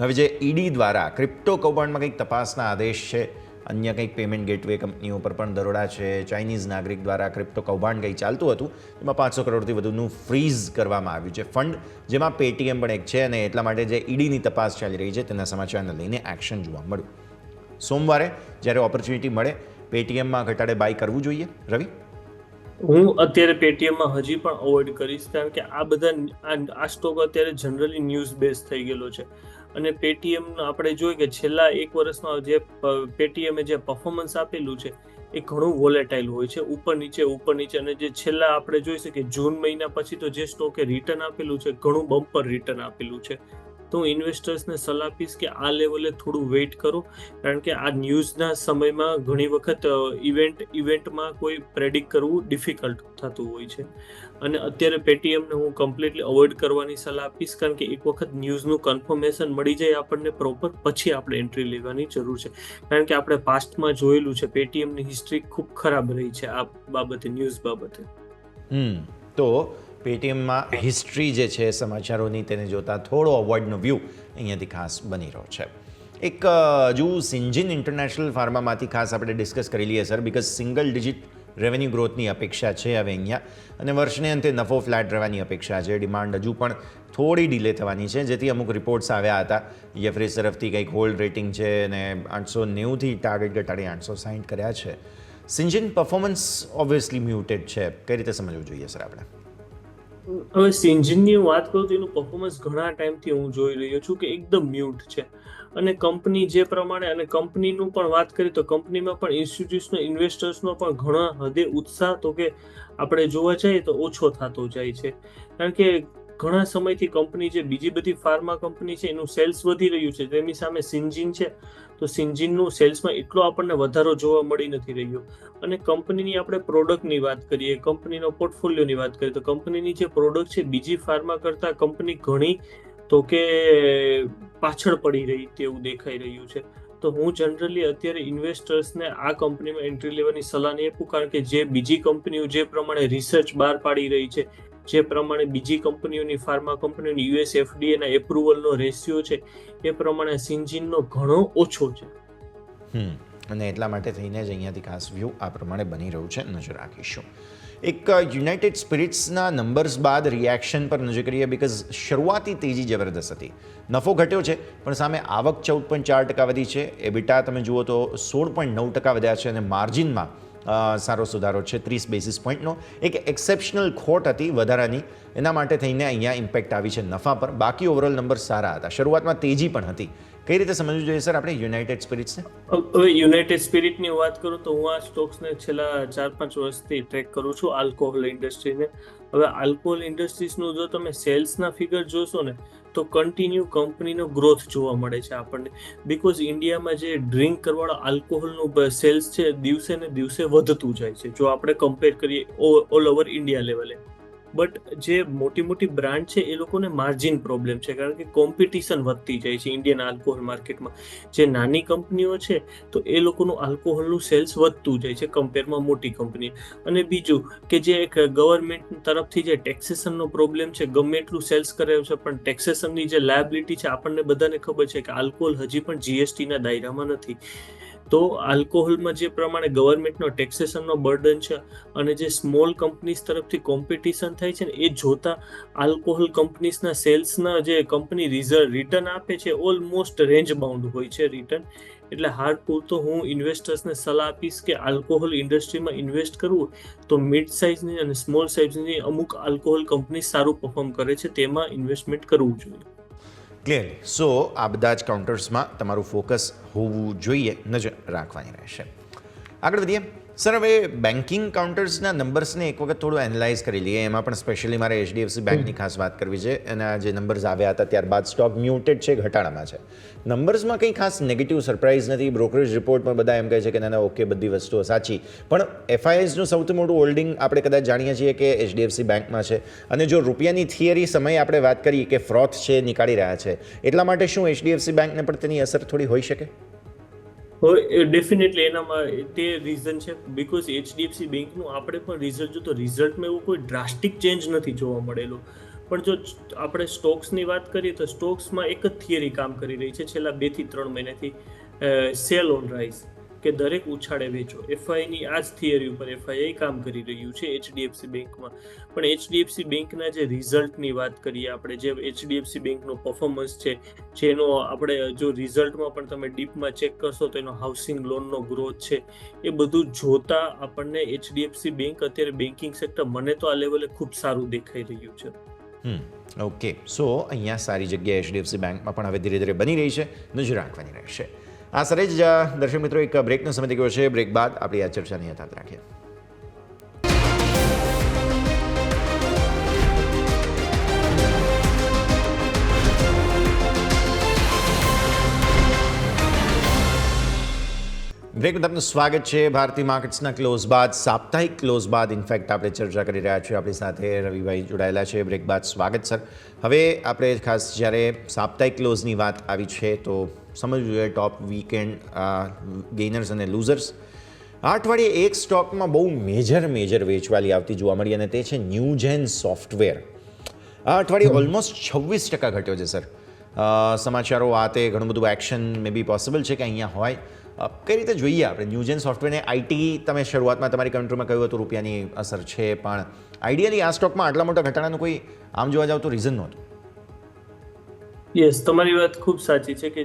હવે જે ઈડી દ્વારા ક્રિપ્ટો કૌભાંડમાં કંઈક તપાસના આદેશ છે, અન્ય કંઈક પેમેન્ટ ગેટવે કંપનીઓ પર પણ દરોડા છે, ચાઇનીઝ નાગરિક દ્વારા ક્રિપ્ટો કૌભાંડ કંઈ ચાલતું હતું, એમાં 500 કરોડથી વધુનું ફ્રીઝ કરવામાં આવ્યું છે ફંડ, જેમાં પેટીએમ પણ એક છે. અને એટલા માટે જે ઈડીની તપાસ ચાલી રહી છે તેના સમાચારને લઈને એક્શન જોવા મળ્યું. સોમવારે જ્યારે ઓપોર્ચ્યુનિટી મળે પેટીએમમાં ઘટાડે બાય કરવું જોઈએ, રવિ? હું અત્યારે પેટીએમમાં હજી પણ અવોઇડ કરીશ, કારણ કે આ બધા આ સ્ટોક અત્યારે જનરલી ન્યૂઝ બેઝ થઈ ગયેલો છે. અને પેટીએમ આપણે જોઈએ કે છેલ્લા 1 વર્ષમાં જે પેટીએમે જે પરફોર્મન્સ આપેલું છે એ ઘણું વોલેટાઇલ હોય છે, ઉપર નીચે. અને જે છેલ્લા આપણે જોઈ શકીએ જૂન મહિના પછી તો જે સ્ટોકે રિટર્ન આપેલું છે ઘણું બમ્પર રિટર્ન આપેલું છે. તો હું ઇન્વેસ્ટર્સને સલાહ આપીશ કે આ લેવલે થોડું વેઇટ કરો, કારણ કે આ ન્યૂઝના સમયમાં ઘણી વખત ઇવેન્ટમાં કોઈ પ્રેડિક્ટ કરવું ડિફિકલ્ટ થતું હોય છે. અને અત્યારે પેટીએમને હું કમ્પ્લીટલી અવોઇડ કરવાની સલાહ આપીશ, કારણ કે એક વખત ન્યૂઝનું કન્ફર્મેશન મળી જાય આપણને પ્રોપર, પછી આપણે એન્ટ્રી લેવાની જરૂર છે. કારણ કે આપણે પાસ્ટમાં જોયેલું છે પેટીએમની હિસ્ટ્રી ખૂબ ખરાબ રહી છે આ બાબતે, ન્યૂઝ બાબતે. તો પેટીએમમાં હિસ્ટ્રી જે છે સમાચારોની, તેને જોતા થોડો અવોઇડનો વ્યૂ અહીંયાથી ખાસ બની રહ્યો છે. એક હજુ સિન્જિન ઇન્ટરનેશનલ ફાર્મામાંથી ખાસ આપણે ડિસ્કસ કરી લઈએ sir, because single digit revenue ગ્રોથની અપેક્ષા છે હવે અહીંયા, અને વર્ષને અંતે નફો ફ્લેટ રહેવાની અપેક્ષા છે. ડિમાન્ડ હજુ પણ થોડી ડિલે થવાની છે, જેથી અમુક રિપોર્ટ્સ આવ્યા હતા જેફરીઝ તરફથી કંઈક હોલ્ડ રેટિંગ છે અને 890થી ટાર્ગેટ ઘટાડી 860 કર્યા છે. સિન્જિન પરફોર્મન્સ ઓબ્વિયસલી મ્યુટેડ છે, કઈ રીતે સમજવું જોઈએ સર આપણે? હવે સિન્જિનની વાત કરું તો એનું પરફોર્મન્સ ઘણા ટાઈમથી હું જોઈ રહ્યો છું કે એકદમ મ્યુટ છે. અને કંપની જે પ્રમાણે, અને કંપનીનું પણ વાત કરીએ તો કંપનીમાં પણ ઇન્સ્ટિટ્યુશનલ ઇન્વેસ્ટર્સનો પણ ઘણા હદે ઉત્સાહ તો કે આપણે જોવા જઈએ તો ઓછો થતો જાય છે. કારણ કે ઘણા સમયથી કંપની જે બીજી બધી ફાર્મા કંપની છે એનું સેલ્સ વધી રહ્યું છે, તેની સામે સિન્જિન છે તો સિન્જિનનું સેલ્સમાં એટલો આપણને વધારો જોવા મળી નથી રહ્યો. અને કંપનીની આપણે પ્રોડક્ટની વાત કરીએ, કંપનીનો પોર્ટફોલિયોની વાત કરીએ તો કંપનીની જે પ્રોડક્ટ છે બીજી ફાર્મા કરતાં કંપની ઘણી તો કે પાછળ પડી રહી તેવું દેખાઈ રહ્યું છે. તો હું જનરલી અત્યારે ઇન્વેસ્ટર્સને આ કંપનીમાં એન્ટ્રી લેવાની સલાહ નહીં આપું, કારણ કે જે બીજી કંપનીઓ જે પ્રમાણે રિસર્ચ બહાર પાડી રહી છે, જે પ્રમાણે બીજી કંપનીઓની ફાર્મા કંપનીઓની US FDA ના એપ્રુવલનો રેશિયો છે એ પ્રમાણે સિન્જિનનો ઘણો ઓછો છે. અને એટલા માટે થઈને જ અહીંયાથી ખાસ વ્યૂ આ પ્રમાણે બની રહ્યું છે, નજર રાખીશું. એક યુનાઇટેડ સ્પિરિટ્સના નંબર્સ બાદ રિએક્શન પર નજર કરીએ, બીકોઝ શરૂઆતી તેજી જબરદસ્ત હતી. નફો ઘટ્યો છે પણ સામે આવક 14.4% વધી છે, એબિટા તમે જુઓ તો 16.9% વધ્યા છે, અને માર્જિનમાં સારો સુધારો છે 30 બેસિસ પોઈન્ટનો. એક એક્સેપ્શનલ ખોટ હતી વધારાની, એના માટે થઈને અહીંયા ઇમ્પેક્ટ આવી છે નફા પર. બાકી ઓવરઓલ નંબર સારા હતા, શરૂઆતમાં તેજી પણ હતી. કઈ રીતે સમજવું જોઈએ સર આપણે યુનાઇટેડ સ્પિરિટ્સને? હવે યુનાઇટેડ સ્પિરિટની વાત કરું તો હું આ સ્ટોક્સને છેલ્લા 4-5 વર્ષથી ટ્રેક કરું છું, આલ્કોહોલ ઇન્ડસ્ટ્રીને. હવે આલ્કોહોલ ઇન્ડસ્ટ્રીઝનું જો તમે સેલ્સના ફિગર જોશો ને તો કન્ટિન્યુ કંપનીનો ગ્રોથ જોવા મળે છે આપણને, બીકોઝ ઇન્ડિયામાં જે ડ્રિંક કરવાળા આલ્કોહોલનું સેલ્સ છે દિવસે ને દિવસે વધતું જાય છે જો આપણે કમ્પેર કરીએ ઓલ ઓવર ઇન્ડિયા લેવલે. બટ જે મોટી મોટી બ્રાન્ડ છે એ લોકોને માર્જિન પ્રોબ્લેમ છે, કારણ કે કોમ્પિટિશન વધતી જાય છે ઇન્ડિયન આલ્કોહોલ માર્કેટમાં. જે નાની કંપનીઓ છે તો એ લોકોનું આલ્કોહોલનું સેલ્સ વધતું જાય છે કમ્પેરમાં મોટી કંપની. અને બીજું કે જે એક ગવર્મેન્ટ તરફથી જે ટેક્સેશનનો પ્રોબ્લેમ છે, ગમે એટલું સેલ્સ કરે છે પણ ટેક્સેશનની જે લાયબિલિટી છે આપણને બધાને ખબર છે કે આલ્કોહોલ હજી પણ GSTના દાયરામાં નથી. તો આલ્કોહોલમાં જે પ્રમાણે ગવર્મેન્ટનો ટેક્સેશનનો બર્ડન છે અને જે સ્મોલ કંપનીઝ તરફથી કોમ્પિટિશન થાય છે ને એ જોતા આલ્કોહોલ કંપનીઝના સેલ્સના જે કંપની રિટર્ન આપે છે ઓલમોસ્ટ રેન્જ બાઉન્ડ હોય છે રિટર્ન. એટલે હાર્ડ પૂરતો હું ઇન્વેસ્ટર્સને સલાહ આપીશ કે આલ્કોહોલ ઇન્ડસ્ટ્રીમાં ઇન્વેસ્ટ કરવું તો મિડ સાઇઝની અને સ્મોલ સાઇઝની અમુક આલ્કોહોલ કંપની સારું પરફોર્મ કરે છે તેમાં ઇન્વેસ્ટમેન્ટ કરવું જોઈએ. ક્લિયરલી. સો આ બધા જ કાઉન્ટર્સમાં તમારું ફોકસ હોવું જોઈએ, નજર રાખવાની રહેશે. આગળ વધીએ. સર, હવે બેન્કિંગ કાઉન્ટર્સના નંબર્સને એક વખત થોડું એનાલાઇઝ કરી લઈએ. એમાં પણ સ્પેશિયલી મારે HDFC બેંકની ખાસ વાત કરવી છે. એના જે નંબર્સ આવ્યા હતા ત્યારબાદ સ્ટોક મ્યુટેડ છે, ઘટાડામાં છે. નંબર્સમાં કંઈ ખાસ નેગેટિવ સરપ્રાઇઝ નથી. બ્રોકરેજ રિપોર્ટમાં બધા એમ કહે છે કે ના ઓકે, બધી વસ્તુઓ સાચી. પણ FISનું સૌથી મોટું હોલ્ડિંગ આપણે કદાચ જાણીએ છીએ કે HDFC બેંકમાં છે. અને જો રૂપિયાની થિયરી સમયે આપણે વાત કરીએ કે ફ્રોથ છે, નીકાળી રહ્યા છે, એટલા માટે શું HDFC બેંકને પણ તેની અસર થોડી હોઈ શકે? ડેફિનેટલી એનામાં તે રીઝન છે. બીકોઝ HDFC બેંકનું આપણે પણ રિઝલ્ટ જો તો રિઝલ્ટમાં એવું કોઈ ડ્રાસ્ટિક ચેન્જ નથી જોવા મળેલું. પણ જો આપણે સ્ટોક્સની વાત કરીએ તો સ્ટોક્સમાં એક જ થિયરી કામ કરી રહી છે છેલ્લા 2 થી 3 મહિનાથી, સેલ ઓન રાઇઝ, કે દરેક ઉછાળે વેચો. FIની આ જ થિયરી ઉપર FI કામ કરી રહ્યું છે HDFC બેંકમાં. પણ HDFC બેંકના જે રિઝલ્ટની વાત કરીએ આપણે, જે HDFC બેંકનો પરફોર્મન્સ છે, જેનો આપણે જો રિઝલ્ટમાં પણ તમે ડીપમાં ચેક કરશો તો એનો હાઉસિંગ લોનનો ગ્રોથ છે, એ બધું જોતા આપણને HDFC બેંક અત્યારે બેન્કિંગ સેક્ટર મને તો આ લેવલે ખૂબ સારું દેખાઈ રહ્યું છે. ઓકે, સો અહીંયા સારી જગ્યાએ HDFC બેંકમાં પણ હવે ધીરે ધીરે બની રહી છે, નજર રાખવાની રહેશે. આ સરે જ દર્શક મિત્રો, એક બ્રેકનો સમય થઈ ગયો છે. બ્રેક બાદ આપણી આ ચર્ચાની યથાર્થ રાખીએ. બ્રેકમાં આપનું સ્વાગત છે. ભારતીય માર્કેટ્સના ક્લોઝ બાદ, સાપ્તાહિક ક્લોઝ બાદ ઇનફેક્ટ આપણે ચર્ચા કરી રહ્યા છીએ. આપણી સાથે રવિભાઈ જોડાયેલા છે. બ્રેક બાદ સ્વાગત સર. હવે આપણે ખાસ જ્યારે સાપ્તાહિક ક્લોઝની વાત આવી છે તો સમજવું જોઈએ ટોપ વીકેન્ડ ગેઇનર્સ અને લૂઝર્સ. આ અઠવાડિયે એક સ્ટોકમાં બહુ મેજર વેચવાલી આવતી જોવા મળી અને તે છે ન્યૂજેન સોફ્ટવેર. આ અઠવાડિયે ઓલમોસ્ટ 26% ઘટ્યો છે સર. સમાચારો આ તે ઘણું બધું એક્શન મે બી પોસિબલ છે કે અહીંયા હોય. કઈ રીતે જોઈએ આપણે ન્યૂજેન સોફ્ટવેરને? IT તમે શરૂઆતમાં તમારી કન્ટ્રીમાં કહ્યું હતું રૂપિયાની અસર છે, પણ આઈડિયલી આ સ્ટોકમાં આટલા મોટા ઘટાડાનું કોઈ આમ જોવા જાવ તો રીઝન નહોતું. યસ, તમારી વાત ખૂબ સાચી છે કે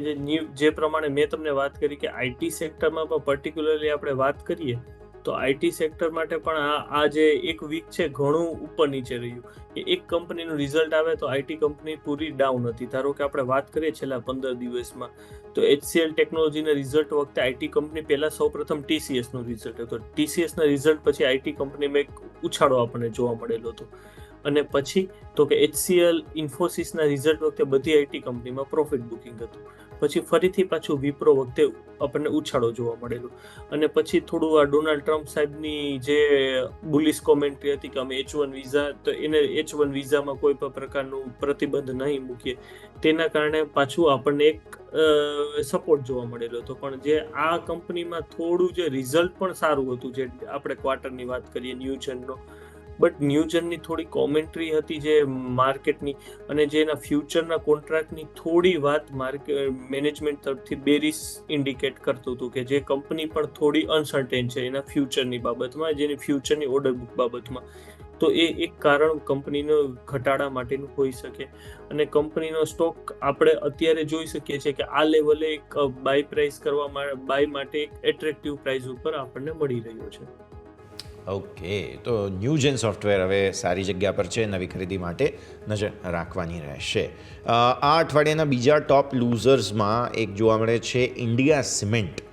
જે પ્રમાણે મેં તમને વાત કરી કે IT સેક્ટરમાં પણ પર્ટિક્યુલરલી આપણે વાત કરીએ તો IT સેક્ટર માટે પણ આ જે એક વીક છે ઘણું ઉપર નીચે રહ્યું. કે એક કંપનીનું રિઝલ્ટ આવે તો IT કંપની પૂરી ડાઉન હતી. ધારો કે આપણે વાત કરીએ છેલ્લા 15 દિવસમાં તો HCL ટેકનોલોજીના રિઝલ્ટ વખતે IT કંપની પહેલાં સૌપ્રથમ TCSનું રિઝલ્ટ હતું. TCSના રિઝલ્ટ પછી IT કંપનીમાં એક ઉછાળો આપણને જોવા મળેલો હતો. અને પછી તો કે HCL ઇન્ફોસિસના રિઝલ્ટ વખતે બધી IT કંપનીમાં પ્રોફિટ બુકિંગ હતું. પછી ફરીથી પાછું વિપ્રો વખતે આપણને ઉછાળો જોવા મળેલો. અને પછી થોડું આ ડોનાલ્ડ ટ્રમ્પ સાહેબની જે બુલિશ કોમેન્ટ્રી હતી કે અમે H1 વિઝા, તો એને H1 વિઝામાં કોઈ પણ પ્રકારનું પ્રતિબંધ નહીં મૂકીએ, તેના કારણે પાછું આપણને એક સપોર્ટ જોવા મળેલો હતો. પણ જે આ કંપનીમાં થોડું જે રિઝલ્ટ પણ સારું હતું, જે આપણે ક્વાર્ટરની વાત કરીએ ન્યૂજનનો, બટ ન્યૂજનની થોડી કોમેન્ટ્રી હતી જે માર્કેટની અને જે એના ફ્યુચરના કોન્ટ્રાક્ટની થોડી વાત મેનેજમેન્ટ તરફથી બેરિશ ઇન્ડિકેટ કરતું હતું કે જે કંપની પણ થોડી અનસર્ટેન છે એના ફ્યુચરની બાબતમાં, જેની ફ્યુચરની ઓર્ડર બુક બાબતમાં. તો એ એક કારણ કંપનીનો ઘટાડા માટેનું હોઈ શકે. અને કંપનીનો સ્ટોક આપણે અત્યારે જોઈ શકીએ છીએ કે આ લેવલે એક બાય પ્રાઇસ બાય માટે એક એટ્રેક્ટિવ પ્રાઇસ ઉપર આપણને મળી રહ્યો છે. ઓકે, તો ન્યૂજેન સોફ્ટવેર હવે સારી જગ્યા પર છે. નવી ખરીદી માટે નજર રાખવાની રહેશે. આ અઠવાડિયાના બીજા ટોપ લૂઝર્સમાં એક જોવા મળે છે ઇન્ડિયા સિમેન્ટ.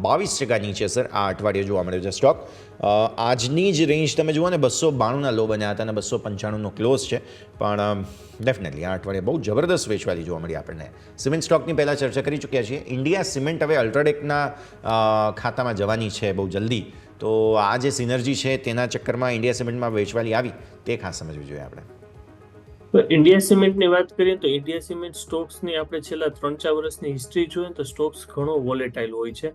22% નીચે સર આ અઠવાડિયે જોવા મળ્યો છે સ્ટોક. આજની જ રેન્જ તમે જુઓ ને 292ના લો બન્યા હતા અને 295નો ક્લોઝ છે. પણ ડેફિનેટલી આ અઠવાડિયે બહુ જબરદસ્ત વેચવાલી જોવા મળી આપણને. સિમેન્ટ સ્ટોકની પહેલાં ચર્ચા કરી ચૂક્યા છીએ. ઇન્ડિયા સિમેન્ટ હવે અલ્ટ્રાટેકના ખાતામાં જવાની છે બહુ જલ્દી. તો આ જે સિનર્જી છે તેના ચક્કરમાં ઇન્ડિયા સિમેન્ટમાં વેચવાલી આવી તે ખાસ સમજવી જોઈએ આપણે. ઇન્ડિયા સિમેન્ટની વાત કરીએ તો ઇન્ડિયા સિમેન્ટ સ્ટોક્સની આપણે છેલ્લા 3-4 વર્ષની હિસ્ટ્રી જોઈએ તો સ્ટોક્સ ઘણો વોલેટાઇલ હોય છે.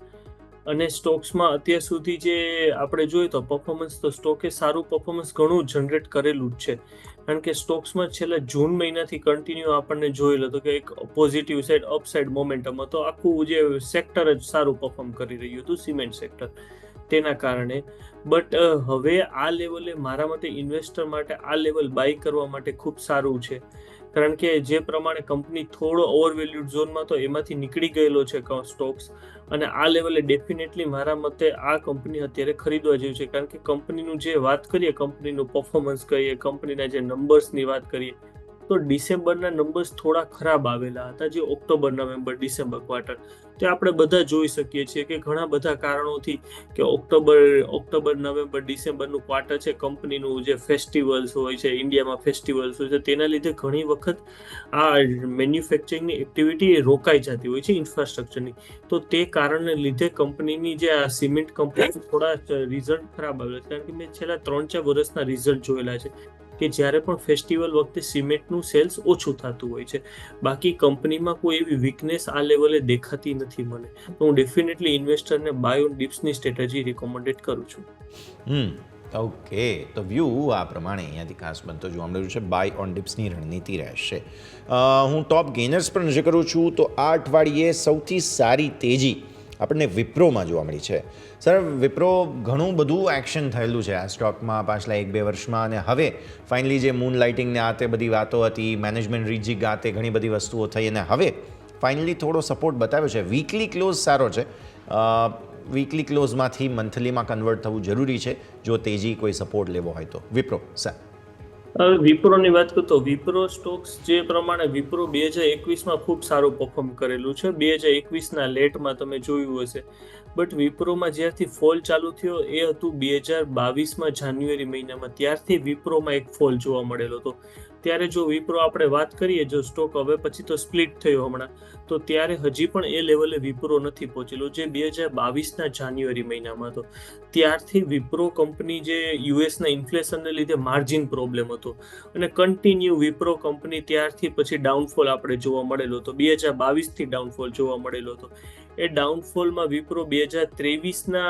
અને સ્ટોક્સમાં અત્યાર સુધી જે આપણે જોઈએ તો પરફોર્મન્સ, તો સ્ટોકે સારું પરફોર્મન્સ ઘણું જનરેટ કરેલું જ છે. કારણ કે સ્ટોક્સમાં છેલ્લા જૂન મહિનાથી કન્ટિન્યુ આપણને જોયેલું હતું કે એક પોઝિટિવ સાઇડ, અપસાઇડ મોમેન્ટમ હતો. આખું જે સેક્ટર જ સારું પરફોર્મ કરી રહ્યું હતું, સિમેન્ટ સેક્ટર. તેના કારણે બટ હવે આ લેવલે મારા મતે ઇન્વેસ્ટર માટે આ લેવલ બાય કરવા માટે ખૂબ સારું છે. કારણ કે જે પ્રમાણે કંપની થોડો ઓવરવેલ્યુડ ઝોનમાં તો એમાંથી નીકળી ગયેલો છે સ્ટોક્સ. અને આ લેવલે ડેફિનેટલી મારા મતે આ કંપની અત્યારે ખરીદવા જેવી છે. કારણ કે કંપનીનું જે વાત કરીએ, કંપનીનું પરફોર્મન્સ કહીએ, કંપનીના જે નંબર્સની વાત કરીએ, તો ડિસેમ્બરના નંબર્સ થોડા ખરાબ આવેલા હતા, જે ઓક્ટોબર, નવેમ્બર, ડિસેમ્બર ક્વાર્ટર. તે આપણે બધા જોઈ શકીએ છીએ કે ઘણા બધા કારણોથી કે ઓક્ટોબર, નવેમ્બર, ડિસેમ્બરનું ક્વાર્ટર છે, કંપનીનું જે ફેસ્ટિવલ્સ હોય છે, ઇન્ડિયામાં ફેસ્ટિવલ્સ હોય છે, તેના લીધે ઘણી વખત આ મેન્યુફેક્ચરિંગની એક્ટિવિટી રોકાઈ જતી હોય છે ઇન્ફ્રાસ્ટ્રક્ચરની. તો તે કારણને લીધે કંપનીની જે આ સિમેન્ટ કંપની થોડા રિઝલ્ટ ખરાબ આવેલા છે. કારણ કે મેં છેલ્લા 3-4 વર્ષના રિઝલ્ટ જોયેલા છે કે જ્યારે પણ ફેસ્ટિવલ વખતે સિમેન્ટનું સેલ્સ ઓછું થતું હોય છે. બાકી કંપનીમાં કોઈ એવી વીકનેસ આ લેવલે દેખાતી નથી મને. તો હું ડેફિનેટલી ઇન્વેસ્ટરને બાય ઓન ડિપ્સની સ્ટ્રેટેજી રિકમેન્ડેડ કરું છું. ઓકે, તો વ્યૂ આ પ્રમાણે અહીંયાથી ખાસ બનતો જોવા મળ્યું છે. બાય ઓન ડિપ્સની રણનીતિ રહેશે. હું ટોપ ગેનર્સ પર નજર કરું છું તો આ અઠવાડિયે સૌથી સારી તેજી આપણને વિપ્રોમાં જોવા મળી છે. સર, વિપ્રો ઘણું બધું એક્શન થયેલું છે આ સ્ટોકમાં પાછલા 1-2 વર્ષમાં, અને હવે ફાઇનલી જે મૂન લાઇટિંગને આ તે બધી વાતો હતી, મેનેજમેન્ટ રીજીગ આ તે ઘણી બધી વસ્તુઓ થઈ, અને હવે ફાઇનલી થોડો સપોર્ટ બતાવ્યો છે. વીકલી ક્લોઝ સારો છે. વીકલી ક્લોઝમાંથી મંથલીમાં કન્વર્ટ થવું જરૂરી છે જો તેજી કોઈ સપોર્ટ લેવો હોય તો. વિપ્રો સર, હવે વિપ્રોની વાત કરું તો વિપ્રો સ્ટોક્સ જે પ્રમાણે વિપ્રો 2021માં ખૂબ સારું પરફોર્મ કરેલું છે. 2021ના લેટમાં તમે જોયું હશે. બટ વિપ્રોમાં જ્યારથી ફોલ ચાલુ થયો એ હતું 2022માં જાન્યુઆરી મહિનામાં. ત્યારથી વિપ્રોમાં એક ફોલ જોવા મળેલો હતો. ત્યારે જો વિપ્રો આપણે વાત કરીએ, જો સ્ટોક હવે પછી તો સ્પ્લિટ થયો હમણાં, તો ત્યારે હજી પણ એ લેવલે વિપ્રો નથી પહોંચેલો જે 2022ના જાન્યુઆરી મહિનામાં હતો. ત્યારથી વિપ્રો કંપની જે યુએસના ઇન્ફ્લેશનને લીધે માર્જિન પ્રોબ્લેમ હતો અને કન્ટિન્યુ વિપ્રો કંપની ત્યારથી પછી ડાઉનફોલ આપણે જોવા મળેલો હતો. 2022થી ડાઉનફોલ જોવા મળેલો હતો. એ ડાઉનફોલમાં વિપ્રો 2023ના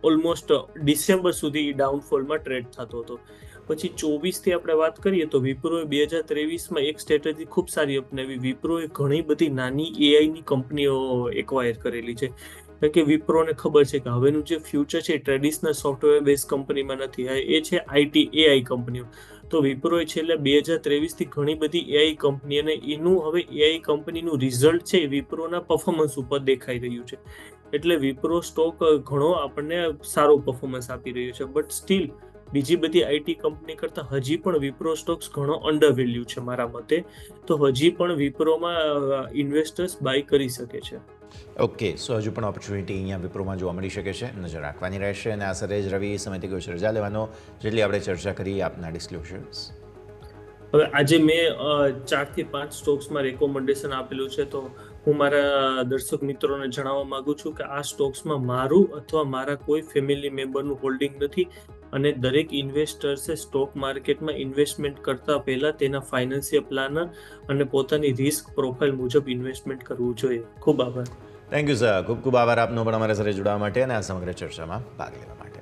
ઓલમોસ્ટ ડિસેમ્બર સુધી ડાઉનફોલમાં ટ્રેડ થતો હતો. પછી 24થી આપણે વાત કરીએ તો વિપ્રોએ 2023માં એક સ્ટ્રેટેજી ખૂબ સારી અપનાવી. વિપ્રોએ ઘણી બધી નાની એઆઈની કંપનીઓ એક્વાયર કરેલી છે. કારણ કે વિપ્રોને ખબર છે કે હવેનું જે ફ્યુચર છે એ ટ્રેડિશનલ સોફ્ટવેર બેઝ કંપનીમાં નથી, એ છે આઈટી એઆઈ કંપનીઓ. તો વિપ્રોએ છેલ્લે 2023થી ઘણી બધી એઆઈ કંપની, અને એનું હવે એઆઈ કંપનીનું રિઝલ્ટ છે એ વિપ્રોના પરફોર્મન્સ ઉપર દેખાઈ રહ્યું છે. એટલે વિપ્રો સ્ટોક ઘણો આપણને સારો પરફોર્મન્સ આપી રહ્યો છે. બટ સ્ટીલ બીજી બધી આઈટી કંપની કરતાં હજી પણ વિપ્રો સ્ટોક્સ ઘણો અંડર વેલ્યુ છે મારા મતે. તો હજી પણ વિપ્રોમાં ઇન્વેસ્ટર્સ બાય કરી શકે છે. ઓકે, સો હજુ પણ ઓપોર્ચ્યુનિટી અહીંયા વિપ્રોમાં જોવા મળી શકે છે, નજર રાખવાની રહેશે. અને આ સરેજ રવિ સમયથી કોઈ રજા લેવાનો, જેટલી આપણે ચર્ચા કરી આપના ડિસ્ક્લોઝર્સ. હવે આજે મેં 4 થી 5 સ્ટોક્સમાં રેકોમેન્ડેશન આપેલું છે. તો હું મારા દર્શક મિત્રોને જણાવવા માંગુ છું કે આ સ્ટોક્સમાં મારું અથવા મારા કોઈ ફેમિલી મેમ્બરનું હોલ્ડિંગ નથી, અને દરેક ઇન્વેસ્ટર્સે સ્ટોક માર્કેટમાં ઇન્વેસ્ટમેન્ટ કરતા પહેલા તેના ફાઇનાન્શિયલ પ્લાનર અને પોતાની રિસ્ક પ્રોફાઇલ મુજબ ઇન્વેસ્ટમેન્ટ કરવું જોઈએ. ખૂબ આભાર. થેન્ક યુ સર, ખૂબ ખૂબ આભાર આપનો પણ અમારા સાથે જોડાવા માટે અને આ સમગ્ર ચર્ચામાં ભાગ લેવા માટે.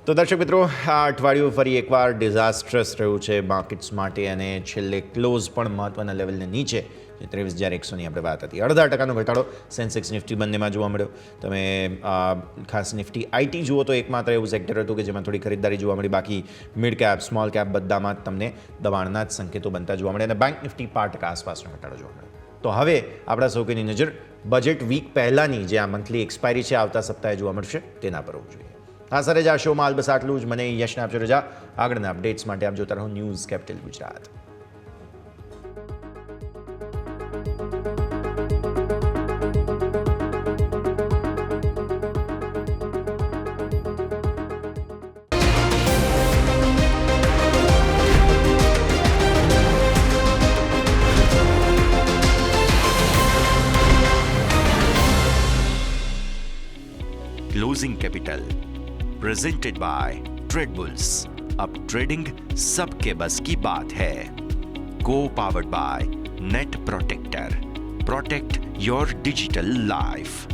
તો દર્શક મિત્રો, આ અઠવાડિયું ફરી એકવાર ડિઝાસ્ટ્રસ રહ્યું છે માર્કેટ્સ માટે, અને છેલ્લે ક્લોઝ પણ મહત્વના લેવલને નીચે જે 23,100ની આપણે વાત હતી. 0.5% ઘટાડો સેન્સેક્સ નિફ્ટી બંનેમાં જોવા મળ્યો. તમે ખાસ નિફ્ટી આઈટી જુઓ તો એકમાત્ર એવું સેક્ટર હતું કે જેમાં થોડી ખરીદદારી જોવા મળી. બાકી મિડ કેપ, સ્મોલ કેપ બધામાં તમને દબાણના જ સંકેતો બનતા જોવા મળે, અને બેંક નિફ્ટી 5% આસપાસનો ઘટાડો જોવા મળ્યો. તો હવે આપણા સૌની નજર બજેટ વીક પહેલાંની જે આ મંથલી એક્સપાયરી છે આવતા સપ્તાહે જોવા મળશે તેના પર હોવું જોઈએ. આ સરે જ આ શોમાં બસ આટલું જ. મને યશને આપજો રજા. આગળના અપડેટ્સ માટે આપ જોતા રહો news capital Gujarat. Closing capital presented by Tradebulls. अब ट्रेडिंग सबके बस की बात है. को powered by net protector. Protect your digital life.